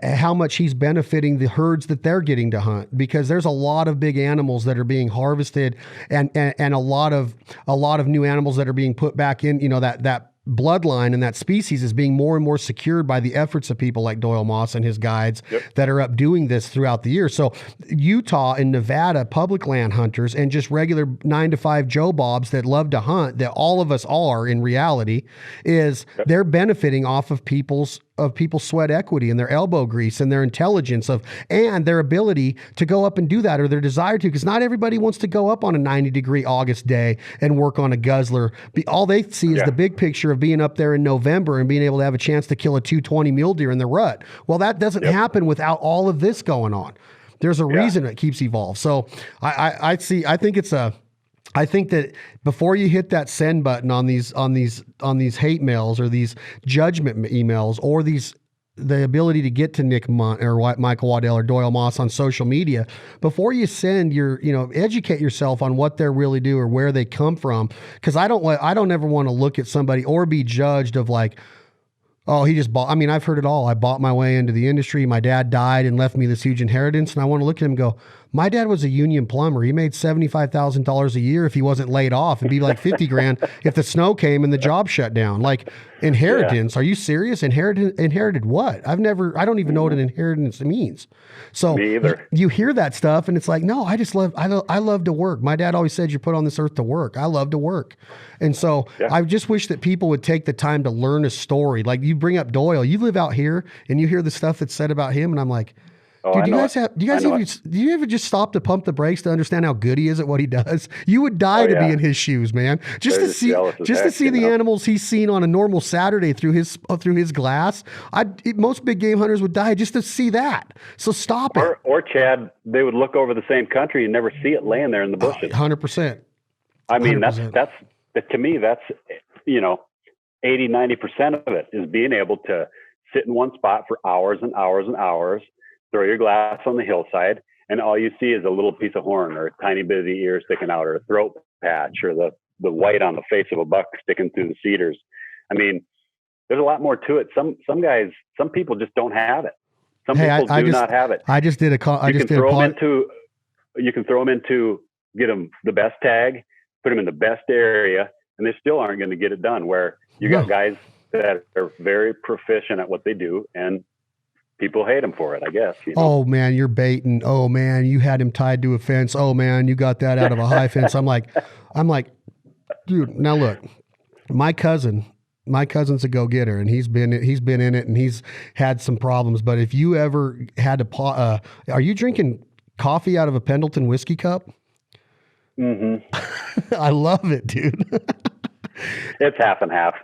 how much he's benefiting the herds that they're getting to hunt, because there's a lot of big animals that are being harvested and a lot of new animals that are being put back in, you know, that bloodline and that species is being more and more secured by the efforts of people like Doyle Moss and his guides that are up doing this throughout the year. So Utah and Nevada public land hunters and just regular 9-to-5 Joe Bobs that love to hunt, that all of us are in reality, is they're benefiting off of people's sweat equity and their elbow grease and their intelligence and their ability to go up and do that, or their desire to, because not everybody wants to go up on a 90-degree August day and work on a guzzler. All they see is the big picture of being up there in November and being able to have a chance to kill a 220 mule deer in the rut. Well, that doesn't happen without all of this going on. There's a reason it keeps evolved. So I think that before you hit that send button on these hate mails or these judgment emails or the ability to get to Nick Mundt or Michael Waddell or Doyle Moss on social media, before you send educate yourself on what they really do or where they come from. Because I don't ever want to look at somebody or be judged of like, oh, he just bought. I mean, I've heard it all. I bought my way into the industry. My dad died and left me this huge inheritance. And I want to look at him and go, My dad was a union plumber. He made $75,000 a year if he wasn't laid off. It'd be like 50 grand if the snow came and the job shut down. Like inheritance. Are you serious? Inherited what? I don't even know what an inheritance means. So
Me either.
you hear that stuff and it's like, no, I love to work. My dad always said you're put on this earth to work. I love to work. And so I just wish that people would take the time to learn a story. Like you bring up Doyle, you live out here and you hear the stuff that's said about him. And I'm like, dude, do you ever just stop to pump the brakes to understand how good he is at what he does? You would die to be in his shoes, man. Just to see the animals he's seen on a normal Saturday through his glass. Most big game hunters would die just to see that. So stop it.
Or Chad, they would look over the same country and never see it laying there in the bushes.
100%.
I mean, 100%. that's to me, that's 80-90% of it is being able to sit in one spot for hours and hours and hours. Throw your glass on the hillside, and all you see is a little piece of horn or a tiny bit of the ear sticking out or a throat patch or the white on the face of a buck sticking through the cedars. I mean, there's a lot more to it. Some people just don't have it. Some people do not have it.
I just did
You can throw them into, get them the best tag, put them in the best area, and they still aren't going to get it done. Where you got guys that are very proficient at what they do, and people hate him for it, I guess.
Oh man, you're baiting. Oh man, you had him tied to a fence. Oh man, you got that out of a high fence. I'm like, dude, now look, my cousin's a go-getter and he's been in it and he's had some problems. But if you ever had to, are you drinking coffee out of a Pendleton whiskey cup?
Mm-hmm.
I love it, dude.
It's half and half.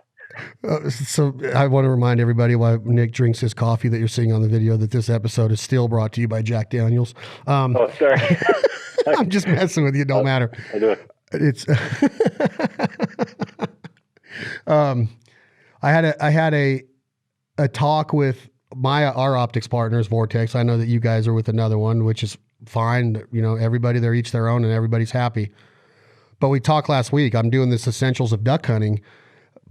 So I want to remind everybody why Nick drinks his coffee that you're seeing on the video, that this episode is still brought to you by Jack Daniels.
Oh, sorry.
I'm just messing with you. It don't matter.
I do it.
It's, I had a talk with our optics partners, Vortex. I know that you guys are with another one, which is fine. Everybody, they're each their own and everybody's happy. But we talked last week. I'm doing this Essentials of Duck Hunting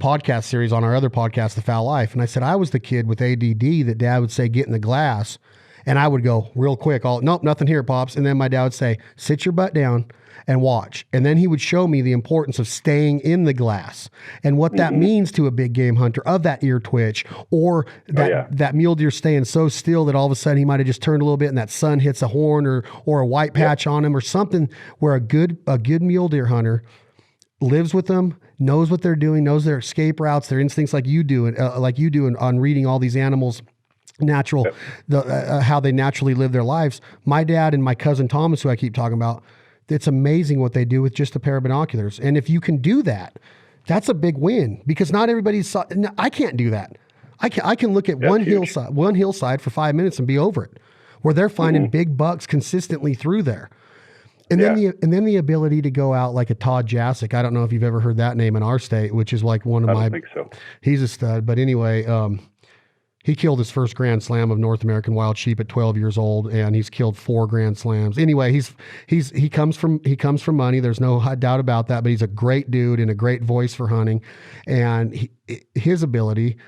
podcast series on our other podcast, The Foul Life. And I said, I was the kid with ADD that dad would say, get in the glass. And I would go real quick. Nope, nothing here, Pops. And then my dad would say, sit your butt down and watch. And then he would show me the importance of staying in the glass and what that means to a big game hunter, of that ear twitch or that mule deer staying so still that all of a sudden he might have just turned a little bit and that sun hits a horn or a white patch on him or something, where a good mule deer hunter lives with them, knows what they're doing, knows their escape routes, their instincts, like you do on reading all these animals how they naturally live their lives. My dad and my cousin Thomas, who I keep talking about, it's amazing what they do with just a pair of binoculars. And if you can do that, that's a big win, because not everybody's. I can't do that. I can look at one hillside for 5 minutes and be over it, where they're finding big bucks consistently through there. And then the ability to go out like a Todd Jasic. I don't know if you've ever heard that name in our state, which is like one of my.
I don't think so.
He's a stud, but anyway, he killed his first Grand Slam of North American wild sheep at 12 years old, and he's killed 4 Grand Slams. Anyway, he comes from money. There's no doubt about that. But he's a great dude and a great voice for hunting, and his ability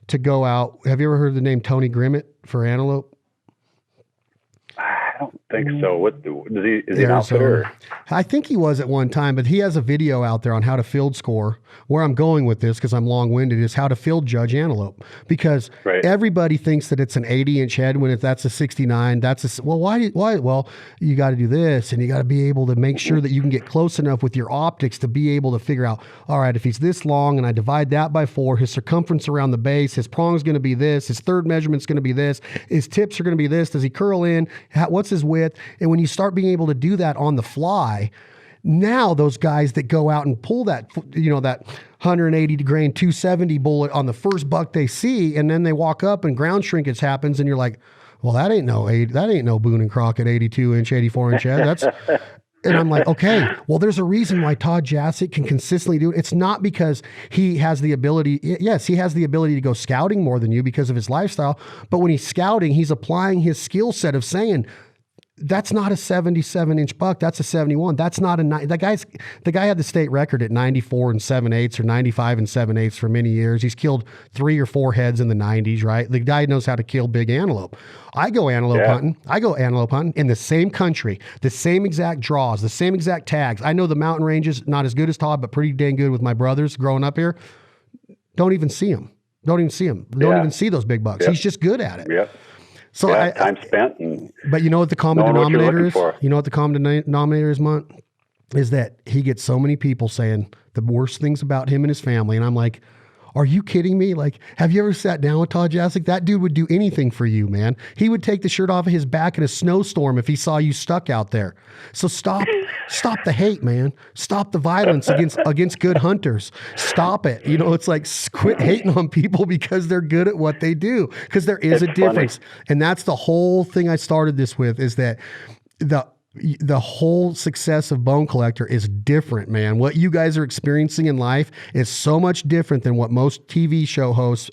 to go out. Have you ever heard the name Tony Grimmett for antelope?
I don't think so. Is he an outfitter?
I think he was at one time, but he has a video out there on how to field score. Where I'm going with this, because I'm long-winded, is how to field judge antelope. Because everybody thinks that it's an 80-inch head when that's a 69. Why? Well, you got to do this, and you got to be able to make sure that you can get close enough with your optics to be able to figure out, all right, if he's this long and I divide that by 4, his circumference around the base, his prong's going to be this, his third measurement's going to be this, his tips are going to be this, does he curl in, what's his width? And when you start being able to do that on the fly, now those guys that go out and pull that 180 grain 270 bullet on the first buck they see, and then they walk up and ground shrinkage happens, and you're like, well, that ain't no Boone and Crockett 82-inch, 84-inch head. And I'm like, okay, well, there's a reason why Todd Jasic can consistently do it. It's not because he has the ability. Yes, he has the ability to go scouting more than you because of his lifestyle. But when he's scouting, he's applying his skill set of saying, That's not a 77-inch buck. That's a 71. That's not the guy had the state record at 94 and 7/8 or 95 and 7/8 for many years. He's killed 3 or 4 heads in the 90s, right? The guy knows how to kill big antelope. I go antelope hunting in the same country, the same exact draws, the same exact tags. I know the mountain ranges, not as good as Todd, but pretty dang good with my brothers growing up here. Don't even see him. Don't even see those big bucks. He's just good at it.
Yeah.
So
time spent.
But you know what the common denominator is? You know what the common denominator is, Mundt? Is that he gets so many people saying the worst things about him and his family. And I'm like, are you kidding me? Like, have you ever sat down with Todd Jasic? That dude would do anything for you, man. He would take the shirt off of his back in a snowstorm if he saw you stuck out there. So stop the hate, man. Stop the violence against good hunters. Stop it. You know, it's like quit hating on people because they're good at what they do. Because there is a difference. Funny. And that's the whole thing I started this with, is that the whole success of Bone Collector is different, man. What you guys are experiencing in life is so much different than what most TV show hosts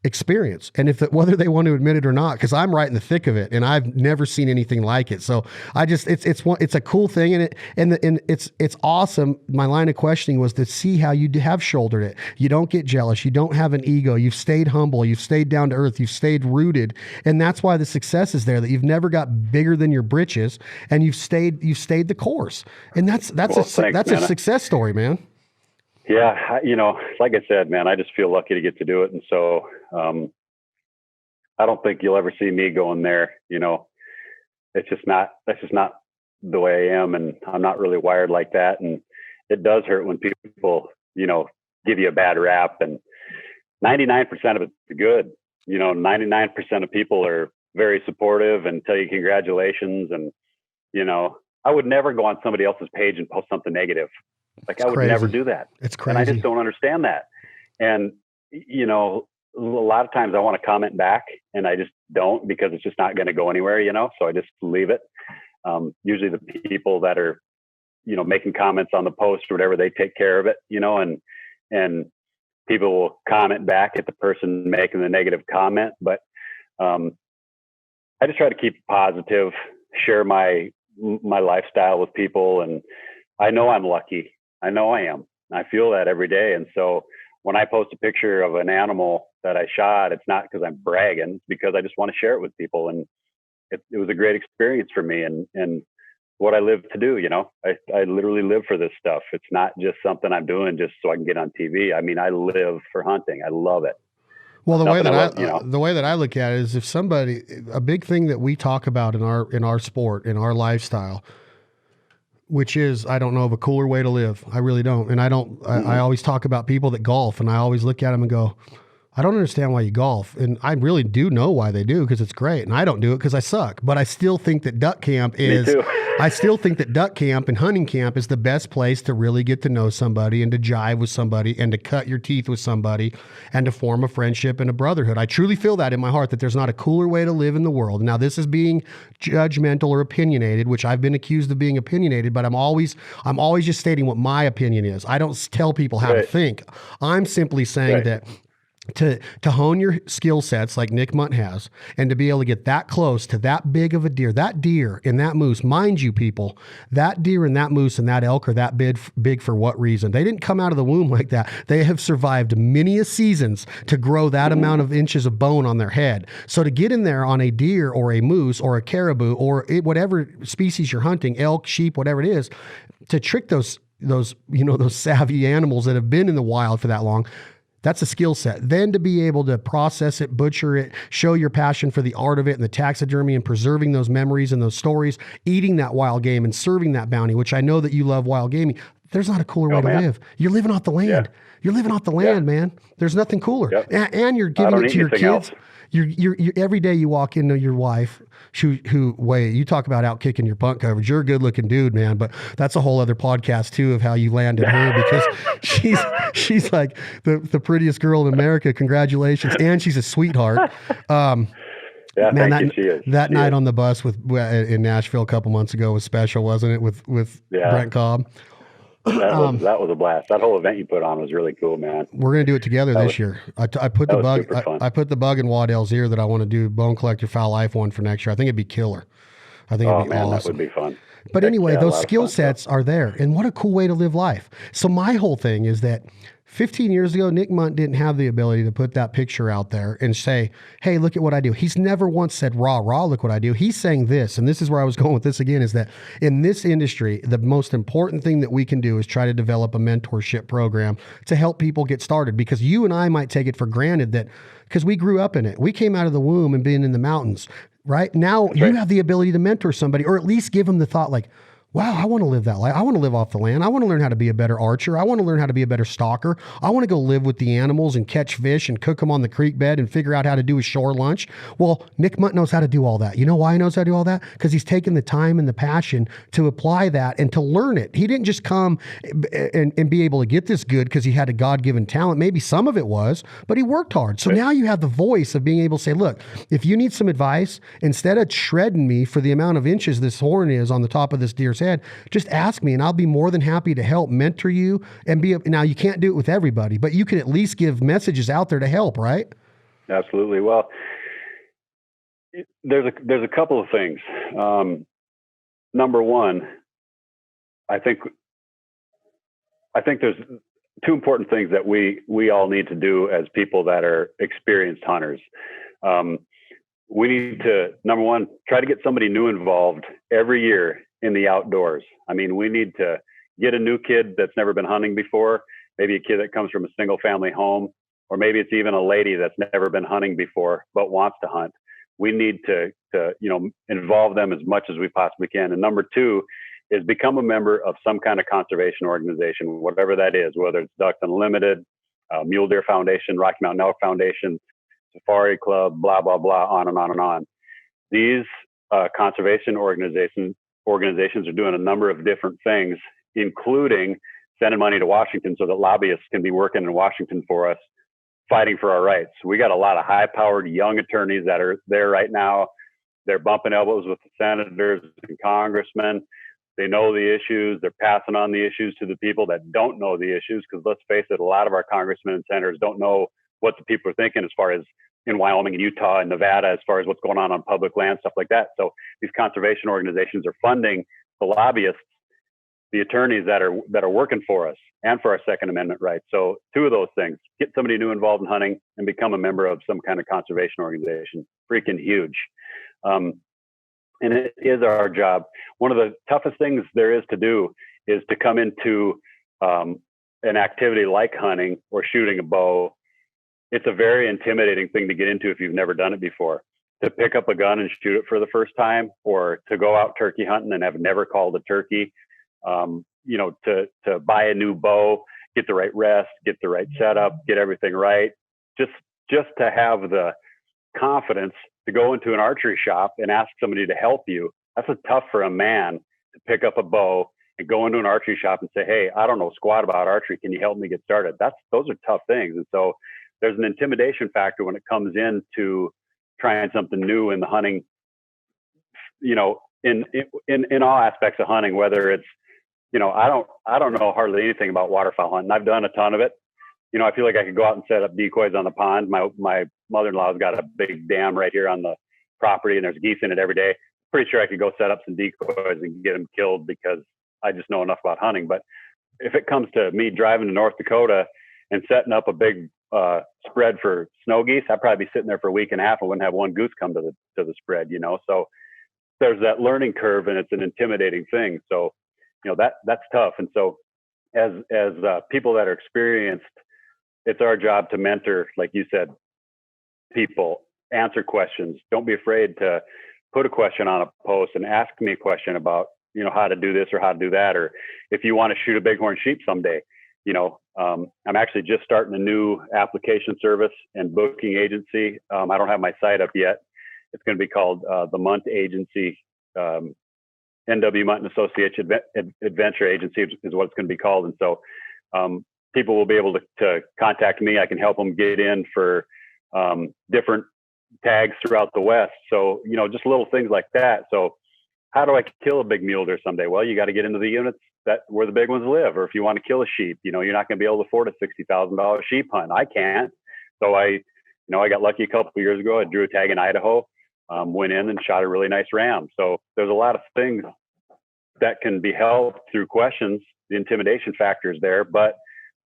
experience. And whether they want to admit it or not, because I'm right in the thick of it and I've never seen anything like it. So it's a cool thing, and it's awesome. My line of questioning was to see how you have shouldered it. You don't get jealous. You don't have an ego. You've stayed humble. You've stayed down to earth. You've stayed rooted. And that's why the success is there, that you've never got bigger than your britches, and you've stayed the course. And that's a success story, man.
Yeah, like I said, man, I just feel lucky to get to do it. And so I don't think you'll ever see me going there. That's just not the way I am. And I'm not really wired like that. And it does hurt when people, give you a bad rap, and 99% of it's good. 99% of people are very supportive and tell you congratulations. And, I would never go on somebody else's page and post something negative. Like, I would never do that.
It's crazy.
And I just don't understand that. And, a lot of times I want to comment back and I just don't, because it's just not going to go anywhere, so I just leave it. Usually the people that are, making comments on the post or whatever, they take care of it, and people will comment back at the person making the negative comment. But I just try to keep it positive, share my lifestyle with people. And I know I'm lucky. I know I am. I feel that every day. And so when I post a picture of an animal that I shot, it's not because I'm bragging, it's because I just want to share it with people. And it was a great experience for me, and what I live to do. I literally live for this stuff. It's not just something I'm doing just so I can get on TV. I mean, I live for hunting. I love it.
Well, the way that I look at it is, if a big thing that we talk about in our sport, in our lifestyle, which is, I don't know of a cooler way to live. I really don't. And I always talk about people that golf, and I always look at them and go, I don't understand why you golf. And I really do know why they do, because it's great. And I don't do it because I suck. But I still think that duck camp and hunting camp is the best place to really get to know somebody, and to jive with somebody, and to cut your teeth with somebody, and to form a friendship and a brotherhood. I truly feel that in my heart, that there's not a cooler way to live in the world. Now, this is being judgmental or opinionated, which I've been accused of being opinionated, but I'm always just stating what my opinion is. I don't tell people how to think. I'm simply saying that to hone your skill sets like Nick Mundt has, and to be able to get that close to that big of a deer, that deer and that moose, mind you, people, that deer and that moose and that elk are that big for what reason? They didn't come out of the womb like that. They have survived many a seasons to grow that amount of inches of bone on their head. So to get in there on a deer or a moose or a caribou or whatever species you're hunting, elk, sheep, whatever it is, to trick those savvy animals that have been in the wild for that long, that's a skill set. Then to be able to process it, butcher it, show your passion for the art of it and the taxidermy, and preserving those memories and those stories, eating that wild game and serving that bounty, which I know that you love wild gaming. There's not a cooler way to live. You're living off the land. Yeah. You're living off the land, man. There's nothing cooler. Yep. And you're giving it to your kids. You're every day you walk into your wife, you talk about out kicking your punt coverage. You're a good looking dude, man, but that's a whole other podcast too, of how you landed her, because she's like the prettiest girl in America. Congratulations. And she's a sweetheart.
Yeah, man,
that night on the bus in Nashville a couple months ago was special, wasn't it? With Brent Cobb.
That was a blast. That whole event you put on was really cool, man.
We're going to do it together this year. I put the bug in Waddell's ear that I want to do Bone Collector Foul Life one for next year. I think it'd be killer. I think it'd be
man,
awesome.
that would be fun.
But
Heck
anyway,
yeah, a
those
lot of
skill
fun
sets
stuff.
are there. And what a cool way to live life. So my whole thing is that 15 years ago, Nick Mundt didn't have the ability to put that picture out there and say, hey, look at what I do. He's never once said, rah, look what I do. He's saying this, and this is where I was going with this again, is that in this industry, the most important thing that we can do is try to develop a mentorship program to help people get started, because you and I might take it for granted that because we grew up in it. We came out of the womb and been in the mountains, right? Now you have the ability to mentor somebody, or at least give them the thought like, wow, I want to live that life. I want to live off the land. I want to learn how to be a better archer. I want to learn how to be a better stalker. I want to go live with the animals and catch fish and cook them on the creek bed and figure out how to do a shore lunch. Well, Nick Mundt knows how to do all that. You know why he knows how to do all that? Because he's taken the time and the passion to apply that and to learn it. He didn't just come and be able to get this good because he had a God-given talent. Maybe some of it was, but he worked hard. So now you have the voice of being able to say, look, if you need some advice, instead of shredding me for the amount of inches this horn is on the top of this deer's head, just ask me and I'll be more than happy to help mentor you and now you can't do it with everybody, but you can at least give messages out there to help, right?
Absolutely. Well, there's a couple of things. Number one, I think there's two important things that we all need to do as people that are experienced hunters. We need to, number one, try to get somebody new involved every year in the outdoors. I mean, we need to get a new kid that's never been hunting before, maybe a kid that comes from a single family home, or maybe it's even a lady that's never been hunting before but wants to hunt. We need to involve them as much as we possibly can. And number two is become a member of some kind of conservation organization, whatever that is, whether it's Ducks Unlimited, Mule Deer Foundation, Rocky Mountain Elk Foundation, Safari Club, blah, blah, blah, on and on and on. These conservation organizations are doing a number of different things, including sending money to Washington so that lobbyists can be working in Washington for us, fighting for our rights. We got a lot of high-powered young attorneys that are there right now. They're bumping elbows with the senators and congressmen. They know the issues. They're passing on the issues to the people that don't know the issues, because let's face it, a lot of our congressmen and senators don't know what the people are thinking as far as in Wyoming and Utah and Nevada, as far as what's going on public land, stuff like that. So these conservation organizations are funding the lobbyists, the attorneys that are working for us and for our Second Amendment rights. So two of those things: get somebody new involved in hunting and become a member of some kind of conservation organization. Freaking huge. And it is our job. One of the toughest things there is to do is to come into an activity like hunting or shooting a bow. It's a very intimidating thing to get into if you've never done it before. To pick up a gun and shoot it for the first time, or to go out turkey hunting and have never called a turkey, to buy a new bow, get the right rest, get the right setup, get everything right. Just to have the confidence to go into an archery shop and ask somebody to help you. That's tough for a man to pick up a bow and go into an archery shop and say, hey, I don't know squat about archery. Can you help me get started? Those are tough things. And so there's an intimidation factor when it comes into trying something new in the hunting, in all aspects of hunting, whether it's, I don't know hardly anything about waterfowl hunting. I've done a ton of it. I feel like I could go out and set up decoys on the pond. My mother-in-law's got a big dam right here on the property, and there's geese in it every day. Pretty sure I could go set up some decoys and get them killed because I just know enough about hunting. But if it comes to me driving to North Dakota and setting up a big spread for snow geese, I'd probably be sitting there for a week and a half and wouldn't have one goose come to the spread, So there's that learning curve, and it's an intimidating thing. So, that's tough. And so as people that are experienced, it's our job to mentor, like you said, people, answer questions. Don't be afraid to put a question on a post and ask me a question about, how to do this or how to do that. Or if you want to shoot a bighorn sheep someday, I'm actually just starting a new application service and booking agency. I don't have my site up yet. It's going to be called the Mundt Agency, NW Mundt and Associates Adventure Agency is what it's going to be called. And so people will be able to contact me. I can help them get in for different tags throughout the West. So, just little things like that. So how do I kill a big mule deer someday? Well, you got to get into the units where the big ones live. Or if you want to kill a sheep, you're not going to be able to afford a $60,000 sheep hunt. I can't. So I got lucky a couple of years ago. I drew a tag in Idaho. went in and shot a really nice ram. So there's a lot of things that can be helped through questions. The intimidation factor is there, but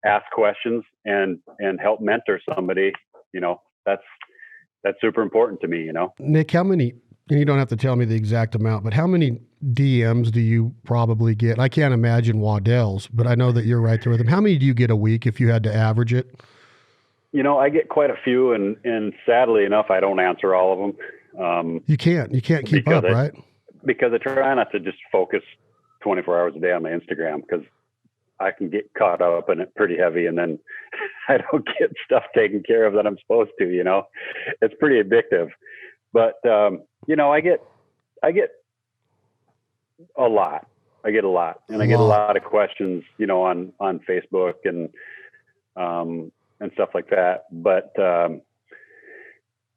ask questions and help mentor somebody. That's super important to me.
Nick, how many? And you don't have to tell me the exact amount, but how many DMs do you probably get? I can't imagine Waddell's, but I know that you're right there with them. How many do you get a week if you had to average it?
I get quite a few, and sadly enough, I don't answer all of them.
You can't keep up, right?
Because I try not to just focus 24 hours a day on my Instagram, because I can get caught up in it pretty heavy, and then I don't get stuff taken care of that I'm supposed to. It's pretty addictive. But I get a lot. I get a lot, and I get a lot of questions, on Facebook and stuff like that. But I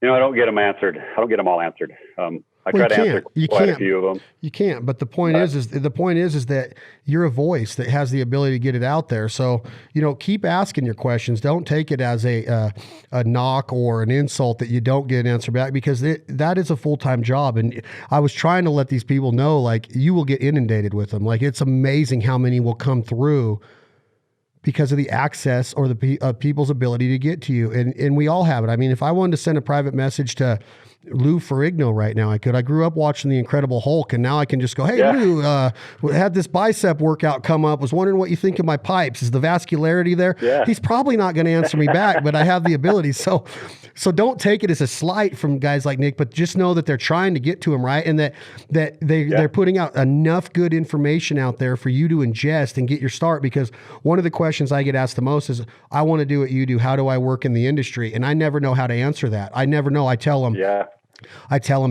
don't get them answered. I don't get them all answered. I try to answer quite a few of them. You can't.
But the point is that you're a voice that has the ability to get it out there. So, keep asking your questions. Don't take it as a knock or an insult that you don't get an answer back, because that is a full-time job. And I was trying to let these people know, like, you will get inundated with them. Like, it's amazing how many will come through because of the access or the people's ability to get to you. And we all have it. I mean, if I wanted to send a private message to Lou Ferrigno right now, I could. I grew up watching The Incredible Hulk, and now I can just go, hey, Lou, had this bicep workout come up, was wondering what you think of my pipes. Is the vascularity there? Yeah. He's probably not going to answer me back, but I have the ability. So don't take it as a slight from guys like Nick, but just know that they're trying to get to him, right? And that they're putting out enough good information out there for you to ingest and get your start. Because one of the questions I get asked the most is, I want to do what you do. How do I work in the industry? And I never know how to answer that. I never know. I tell them,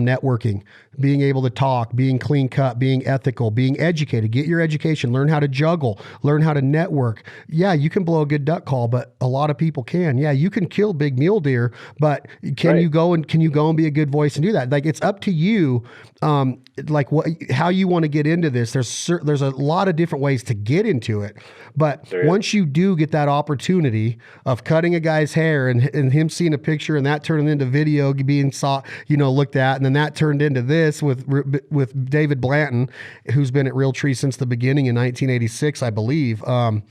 networking, being able to talk, being clean cut, being ethical, being educated, get your education, learn how to juggle, learn how to network. Yeah, you can blow a good duck call, but a lot of people can. Yeah, you can kill big mule deer, but can you go and be a good voice and do that? Like, it's up to you. How you want to get into this. There's a lot of different ways to get into it, but once you do get that opportunity of cutting a guy's hair and him seeing a picture and that turning into video being looked at, and then that turned into this with David Blanton, who's been at Realtree since the beginning in 1986, I believe. When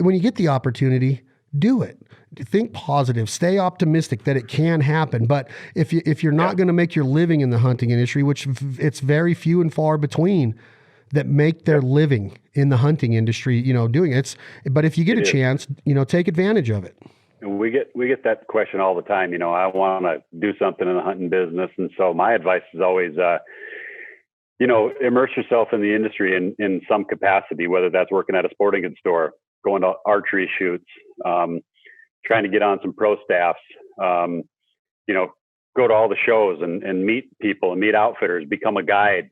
you get the opportunity, do it. Think positive, stay optimistic that it can happen. But if you're not going to make your living in the hunting industry, which it's very few and far between that make their living in the hunting industry, doing it. But if you get a chance, take advantage of it.
And we get that question all the time. I want to do something in the hunting business. And so my advice is always, immerse yourself in the industry in some capacity, whether that's working at a sporting goods store, going to archery shoots, trying to get on some pro staffs, go to all the shows and meet people and meet outfitters, become a guide.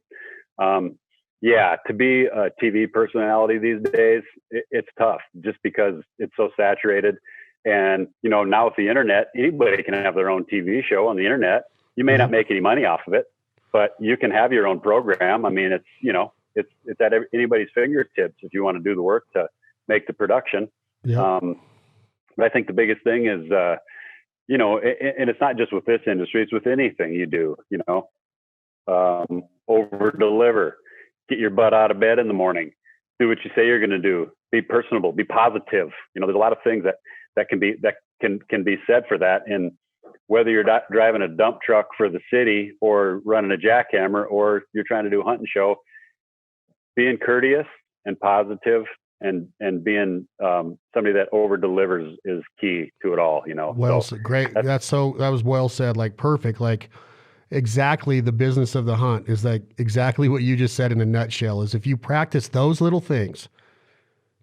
To be a TV personality these days, it's tough just because it's so saturated. And, now with the internet, anybody can have their own TV show on the internet. You may not make any money off of it, but you can have your own program. I mean, it's at anybody's fingertips if you want to do the work to make the production. Yeah. But I think the biggest thing is, and it's not just with this industry, it's with anything you do, over deliver, get your butt out of bed in the morning, do what you say you're going to do, be personable, be positive. There's a lot of things that can be said for that. And whether you're driving a dump truck for the city or running a jackhammer, or you're trying to do a hunting show, being courteous and positive and being somebody that over delivers is key to it all.
Well, so great. That was well said. Like, perfect. Like, exactly the business of the hunt is like exactly what you just said in a nutshell. Is if you practice those little things,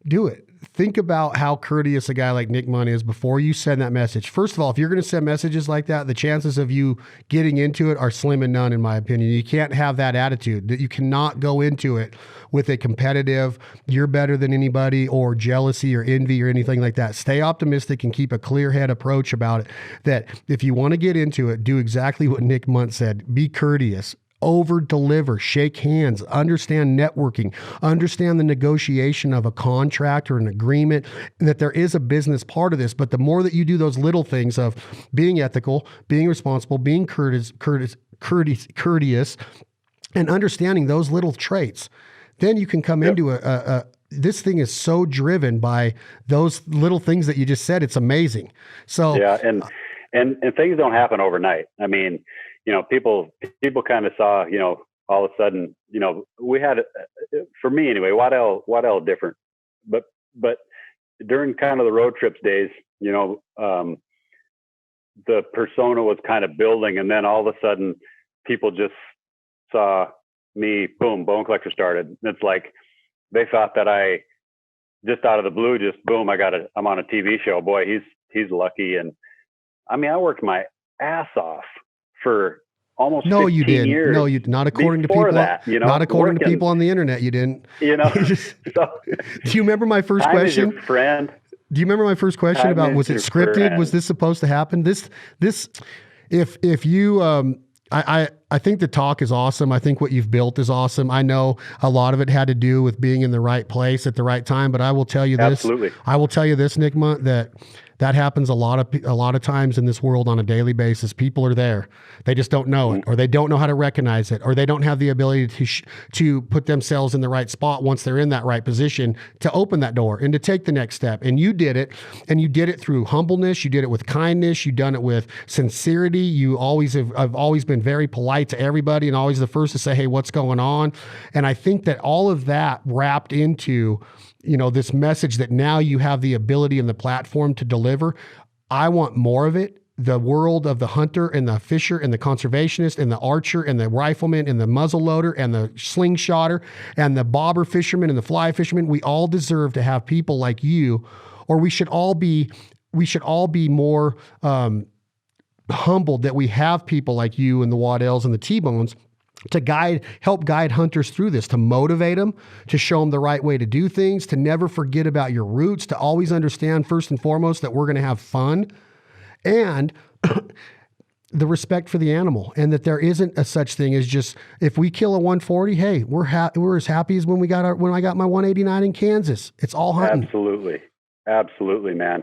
do it. Think about how courteous a guy like Nick Mundt is before you send that message. First of all, if you're going to send messages like that, the chances of you getting into it are slim and none, in my opinion. You can't have that attitude. That you cannot go into it with a competitive, you're better than anybody, or jealousy or envy or anything like that. Stay optimistic and keep a clear head approach about it. That if you want to get into it, do exactly what Nick Mundt said. Be courteous. Over deliver, shake hands, understand networking, understand the negotiation of a contract or an agreement, and that there is a business part of this. But the more that you do those little things of being ethical, being responsible, being courteous, courteous, and understanding those little traits. Then you can come into this thing is so driven by those little things that you just said. It's amazing. So
yeah, and things don't happen overnight. I mean, people kind of saw, all of a sudden, we had, for me anyway, Waddell different, but during kind of the road trips days, the persona was kind of building, and then all of a sudden people just saw me, boom, Bone Collector started. And it's like, they thought that I just out of the blue, just boom, I'm on a TV show. Boy, he's lucky. And I mean, I worked my ass off for almost 15 years.
No, you not according to people. Not according to people on the internet. You didn't.
So,
do you remember my first question?
Is your friend.
Do you remember my first question about, was it scripted? Friend. Was this supposed to happen? If you, I think the talk is awesome. I think what you've built is awesome. I know a lot of it had to do with being in the right place at the right time, but I will tell you this.
Absolutely.
I will tell you this, Nick Mundt, that happens a lot of times in this world on a daily basis. People are there. They just don't know it, or they don't know how to recognize it, or they don't have the ability to put themselves in the right spot once they're in that right position to open that door and to take the next step. And you did it, and you did it through humbleness. You did it with kindness. You've done it with sincerity. You I've always been very polite to everybody and always the first to say, hey, what's going on? And I think that all of that wrapped into this message that now you have the ability and the platform to deliver. I want more of it. The world of the hunter and the fisher and the conservationist and the archer and the rifleman and the muzzleloader and the slingshotter and the bobber fisherman and the fly fisherman, we all deserve to have people like you, or we should all be more humbled that we have people like you and the Waddells and the T-Bones to help guide hunters through this, to motivate them, to show them the right way to do things, to never forget about your roots, to always understand first and foremost that we're going to have fun, and the respect for the animal, and that there isn't a such thing as just, if we kill a 140, hey, we're as happy as when I got my 189 in Kansas. It's all hunting.
Absolutely, man.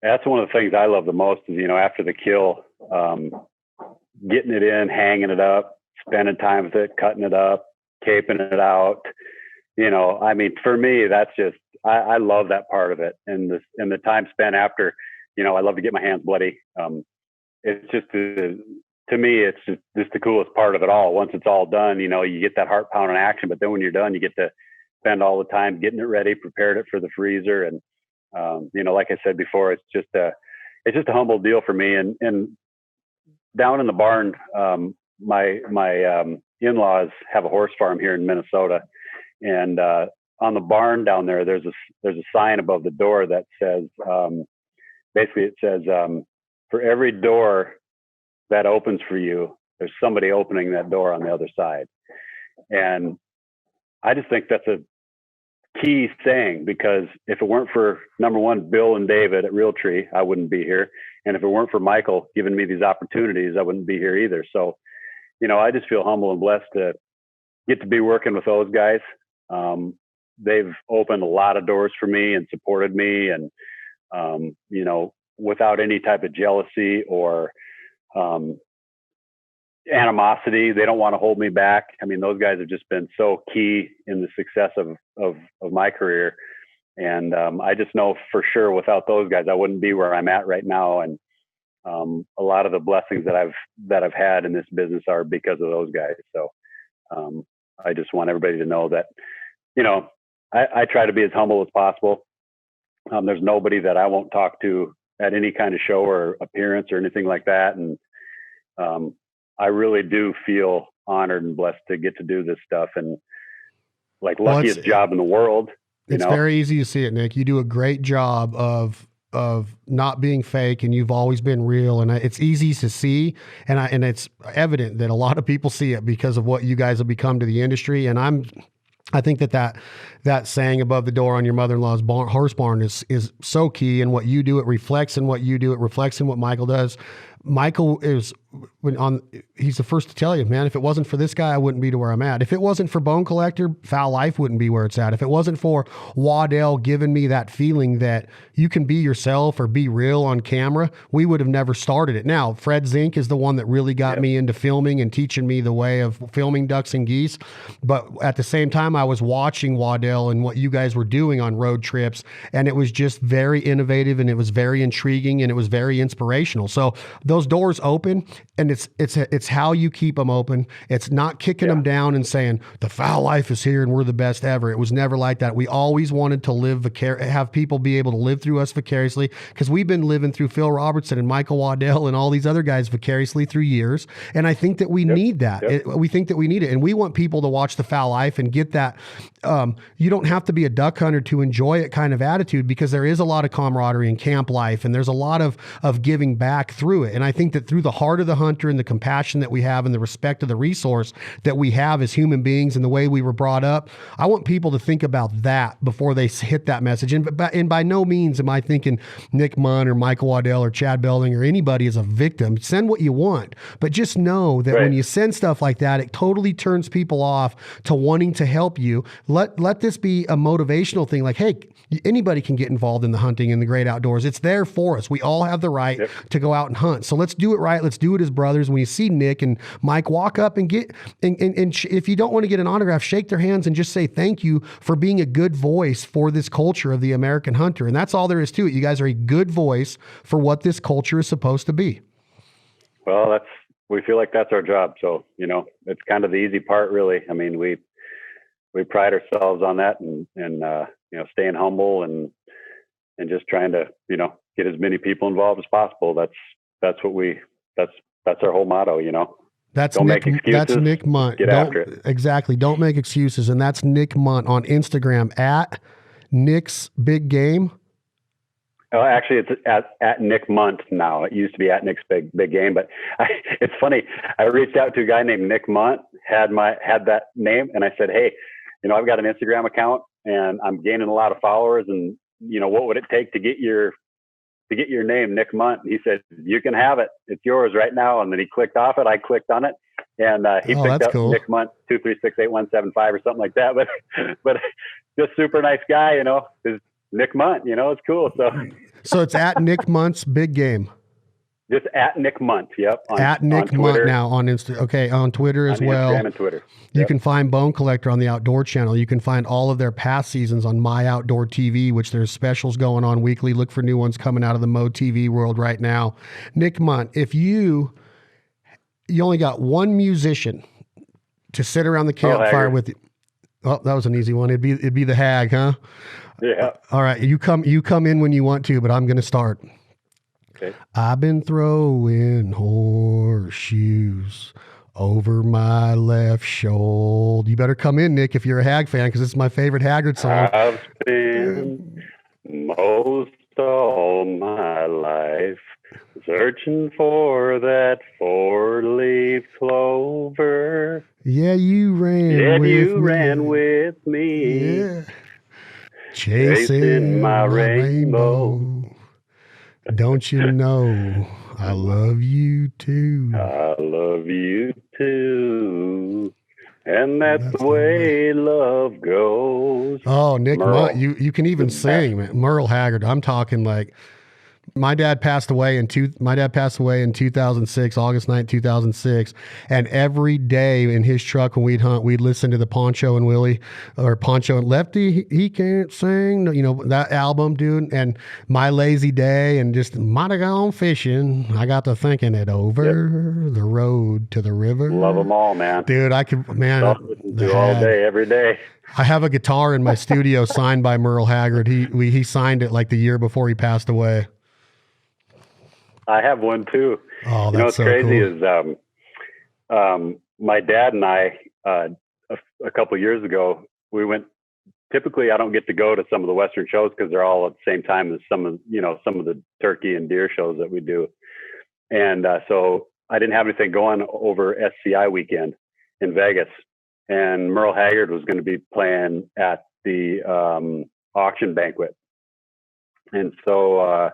That's one of the things I love the most is, after the kill, getting it in, hanging it up, spending time with it, cutting it up, caping it out. I mean, for me, that's just, I love that part of it. And the time spent after, I love to get my hands bloody. It's just, to me, it's just the coolest part of it all. Once it's all done, you get that heart pounding action, but then when you're done, you get to spend all the time getting it ready, prepared it for the freezer. And, like I said before, it's just a humble deal for me. And down in the barn, my in-laws have a horse farm here in Minnesota, and on the barn down there, there's a sign above the door that says, basically it says, for every door that opens for you, there's somebody opening that door on the other side. And I just think that's a key saying, because if it weren't for, number one, Bill and David at Realtree, I wouldn't be here. And if it weren't for Michael giving me these opportunities, I wouldn't be here either. So, I just feel humble and blessed to get to be working with those guys. They've opened a lot of doors for me and supported me, and, without any type of jealousy or animosity. They don't want to hold me back. I mean, those guys have just been so key in the success of my career. And I just know for sure without those guys, I wouldn't be where I'm at right now. And a lot of the blessings that I've had in this business are because of those guys. So I just want everybody to know that, I try to be as humble as possible. There's nobody that I won't talk to at any kind of show or appearance or anything like that. And I really do feel honored and blessed to get to do this stuff, and luckiest job in the world.
It's very easy to see it, Nick. You do a great job of not being fake, and you've always been real, and it's easy to see, and it's evident that a lot of people see it because of what you guys have become to the industry. And I think that saying above the door on your mother-in-law's horse barn is so key, and what you do, it reflects in what you do. It reflects in what Michael does. Michael is he's the first to tell you, man, if it wasn't for this guy, I wouldn't be to where I'm at. If it wasn't for Bone Collector, Foul Life wouldn't be where it's at. If it wasn't for Waddell giving me that feeling that you can be yourself or be real on camera, we would have never started it. Now, Fred Zink is the one that really got me into filming and teaching me the way of filming ducks and geese. But at the same time, I was watching Waddell and what you guys were doing on road trips, and it was just very innovative, and it was very intriguing, and it was very inspirational. So those doors open, and it's how you keep them open. It's not kicking them down and saying the Foul Life is here and we're the best ever. It was never like that. We always wanted to have people be able to live through us vicariously, because we've been living through Phil Robertson and Michael Waddell and all these other guys vicariously through years. And I think that we need that. We think that we need it, and we want people to watch the Foul Life and get that. You don't have to be a duck hunter to enjoy it kind of attitude, because there is a lot of camaraderie in camp life, and there's a lot of giving back through it. And I think that through the heart of the hunter and the compassion that we have and the respect of the resource that we have as human beings and the way we were brought up, I want people to think about that before they hit that message. And by no means am I thinking Nick Mundt or Michael Waddell or Chad Belding or anybody is a victim. Send what you want, but just know that when you send stuff like that, it totally turns people off to wanting to help you. Let this be a motivational thing. Like, hey, anybody can get involved in the hunting and the great outdoors. It's there for us. We all have the right to go out and hunt. So let's do it right. Let's do it as brothers. When you see Nick and Mike, walk up and get, and if you don't want to get an autograph, shake their hands and just say thank you for being a good voice for this culture of the American hunter. And that's all there is to it. You guys are a good voice for what this culture is supposed to be.
Well, we feel like that's our job. So, it's kind of the easy part, really. I mean, we pride ourselves on that, and staying humble and just trying to, get as many people involved as possible. That's our whole motto,
That's
don't
Nick,
make excuses.
That's Nick Mundt.
Get after it.
Exactly. Don't make excuses. And that's Nick Mundt on Instagram at Nick's Big Game.
Oh, actually, it's at Nick Mundt now. It used to be at Nick's Big Game, but it's funny. I reached out to a guy named Nick Mundt, had that name, and I said, hey, I've got an Instagram account and I'm gaining a lot of followers, and what would it take to get your name, Nick Mundt? And he said, you can have it. It's yours right now. And then he clicked off it. I clicked on it, and he picked up cool. Nick Mundt 2368175 or something like that. But just super nice guy, is Nick Mundt, it's cool. So
it's at Nick Mundt's Big Game.
Just at Nick Mundt. Yep.
At Nick Mundt now on Insta. Okay. On Twitter as well.
Instagram and Twitter.
You can find Bone Collector on the Outdoor Channel. You can find all of their past seasons on My Outdoor TV, which there's specials going on weekly. Look for new ones coming out of the Mo TV world right now. Nick Mundt, if you only got one musician to sit around the campfire with you. Oh, that was an easy one. It'd be the Hag, huh?
Yeah.
All right. You come in when you want to, but I'm going to start.
Okay.
I've been throwing horseshoes over my left shoulder. You better come in, Nick, if you're a Hag fan, because this is my favorite Haggard song.
I've been most all my life searching for that four-leaf clover.
Yeah, you ran with
me.
Yeah. Chasing my rainbow. Don't you know I love you too?
I love you too. And that's the way love goes.
Oh, Nick Mundt, you can even sing, man. Merle Haggard. I'm talking like my dad passed away in 2006, August 9th, 2006. And every day in his truck when we'd hunt, we'd listen to the Poncho and Willie, or Poncho and Lefty, he can't sing, that album, dude. And My Lazy Day, and just might have gone fishing. I got to thinking it over the road to the river.
Love them all, man.
Dude, I could, man.
All day, every day.
I have a guitar in my studio signed by Merle Haggard. He signed it like the year before he passed away.
I have one too.
Oh, that's
what's
so
crazy
cool.
is my dad and I a couple of years ago, we went. Typically, I don't get to go to some of the Western shows because they're all at the same time as some of the turkey and deer shows that we do. And so I didn't have anything going over SCI weekend in Vegas, and Merle Haggard was going to be playing at the auction banquet. And so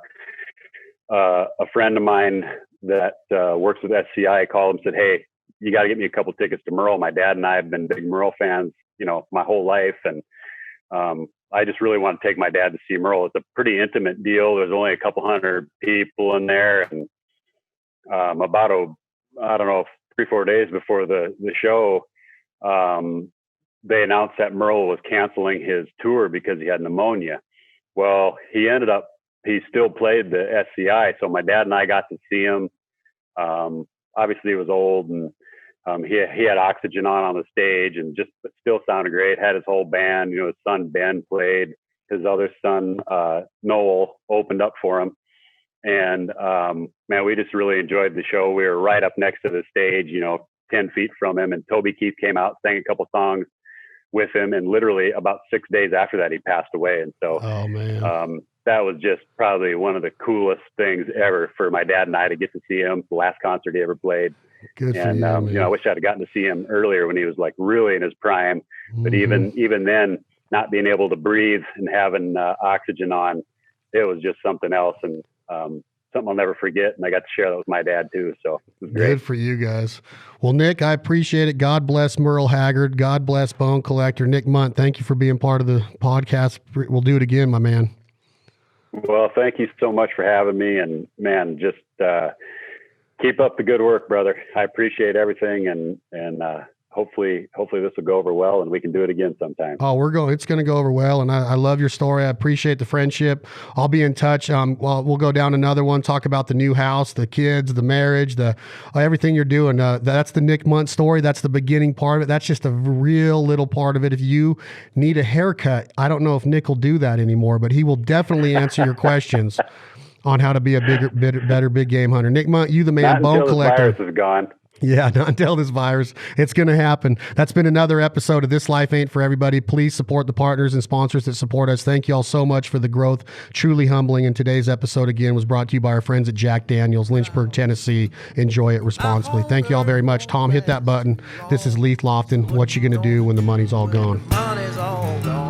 a friend of mine that works with SCI called him, said, "Hey, you got to get me a couple tickets to Merle. My dad and I have been big Merle fans, my whole life. And I just really want to take my dad to see Merle. It's a pretty intimate deal. There's only a couple hundred people in there. And about, I don't know, 3-4 days before the show, they announced that Merle was canceling his tour because he had pneumonia. Well, he still played the SCI. So my dad and I got to see him. Obviously he was old, and he had oxygen on the stage, and just still sounded great. Had his whole band, his son Ben played, his other son Noel opened up for him. And man, we just really enjoyed the show. We were right up next to the stage, 10 feet from him, and Toby Keith came out, sang a couple songs with him, and literally about 6 days after that, he passed away. And so
oh, man.
That was just probably one of the coolest things ever for my dad and I to get to see him. The last concert he ever played.
Good
and
for you,
I wish I'd have gotten to see him earlier when he was like really in his prime. But even then, not being able to breathe and having oxygen on, it was just something else, and something I'll never forget. And I got to share that with my dad too. So it was great.
Good for you guys. Well, Nick, I appreciate it. God bless Merle Haggard. God bless Bone Collector. Nick Mundt, thank you for being part of the podcast. We'll do it again, my man.
Well, thank you so much for having me, and man, just keep up the good work, brother. I appreciate everything, and hopefully this will go over well, and we can do it again sometime.
Oh, it's going to go over well, and I love your story. I appreciate the friendship. I'll be in touch. We'll go down another one, talk about the new house, the kids, the marriage, everything you're doing. That's the Nick Mundt story. That's the beginning part of it. That's just a real little part of it. If you need a haircut, I don't know if Nick will do that anymore, but he will definitely answer your questions on how to be a better big game hunter. Nick Mundt, you the man,
Not
Bone
until
Collector.
The virus is gone.
Yeah, not until this virus. It's going to happen. That's been another episode of This Life Ain't For Everybody. Please support the partners and sponsors that support us. Thank you all so much for the growth. Truly humbling. And today's episode, again, was brought to you by our friends at Jack Daniels, Lynchburg, Tennessee. Enjoy it responsibly. Thank you all very much. Tom, hit that button. This is Leith Lofton. What you going to do when the money's all gone?
Money's all gone.